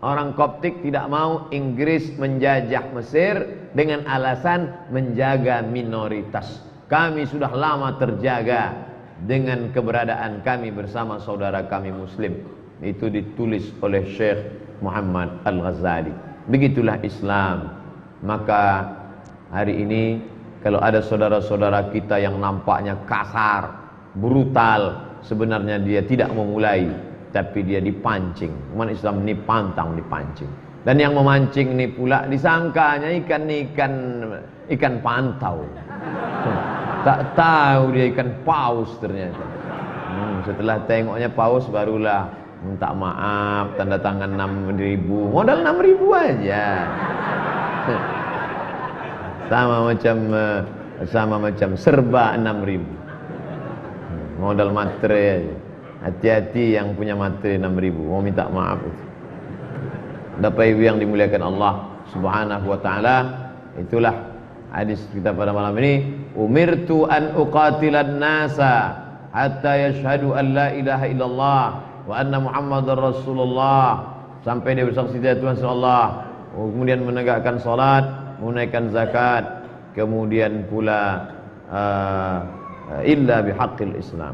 Orang Koptik tidak mau Inggris menjajah Mesir dengan alasan menjaga minoritas. Kami sudah lama terjaga dengan keberadaan kami bersama saudara kami muslim. Itu ditulis oleh Syekh Muhammad Al-Ghazali. Begitulah Islam. Maka hari ini Kalau ada saudara-saudara kita yang nampaknya kasar, brutal, sebenarnya dia tidak memulai, tapi dia dipancing. Umat Islam ini pantang dipancing. Dan yang memancing ini pula disangkanya ikan pantau. Tak tahu dia ikan paus ternyata. Setelah tengoknya paus barulah minta maaf, tanda tangan 6.000, modal 6.000 aja. Sama macam serba 6.000, modal materai aja. Hati-hati yang punya materai 6.000 mau minta maaf itu. Bapak Ibu yang dimuliakan Allah Subhanahu wa taala, itulah hadis kita pada malam ini. Umirtu an uqatilan nasa hatta yashhadu an la ilaha illallah wa anna Muhammadar Rasulullah, sampai dia bersaksi dari Tuhan Allah, kemudian menegakkan salat, menunaikan zakat, kemudian pula illa bihaqqil Islam.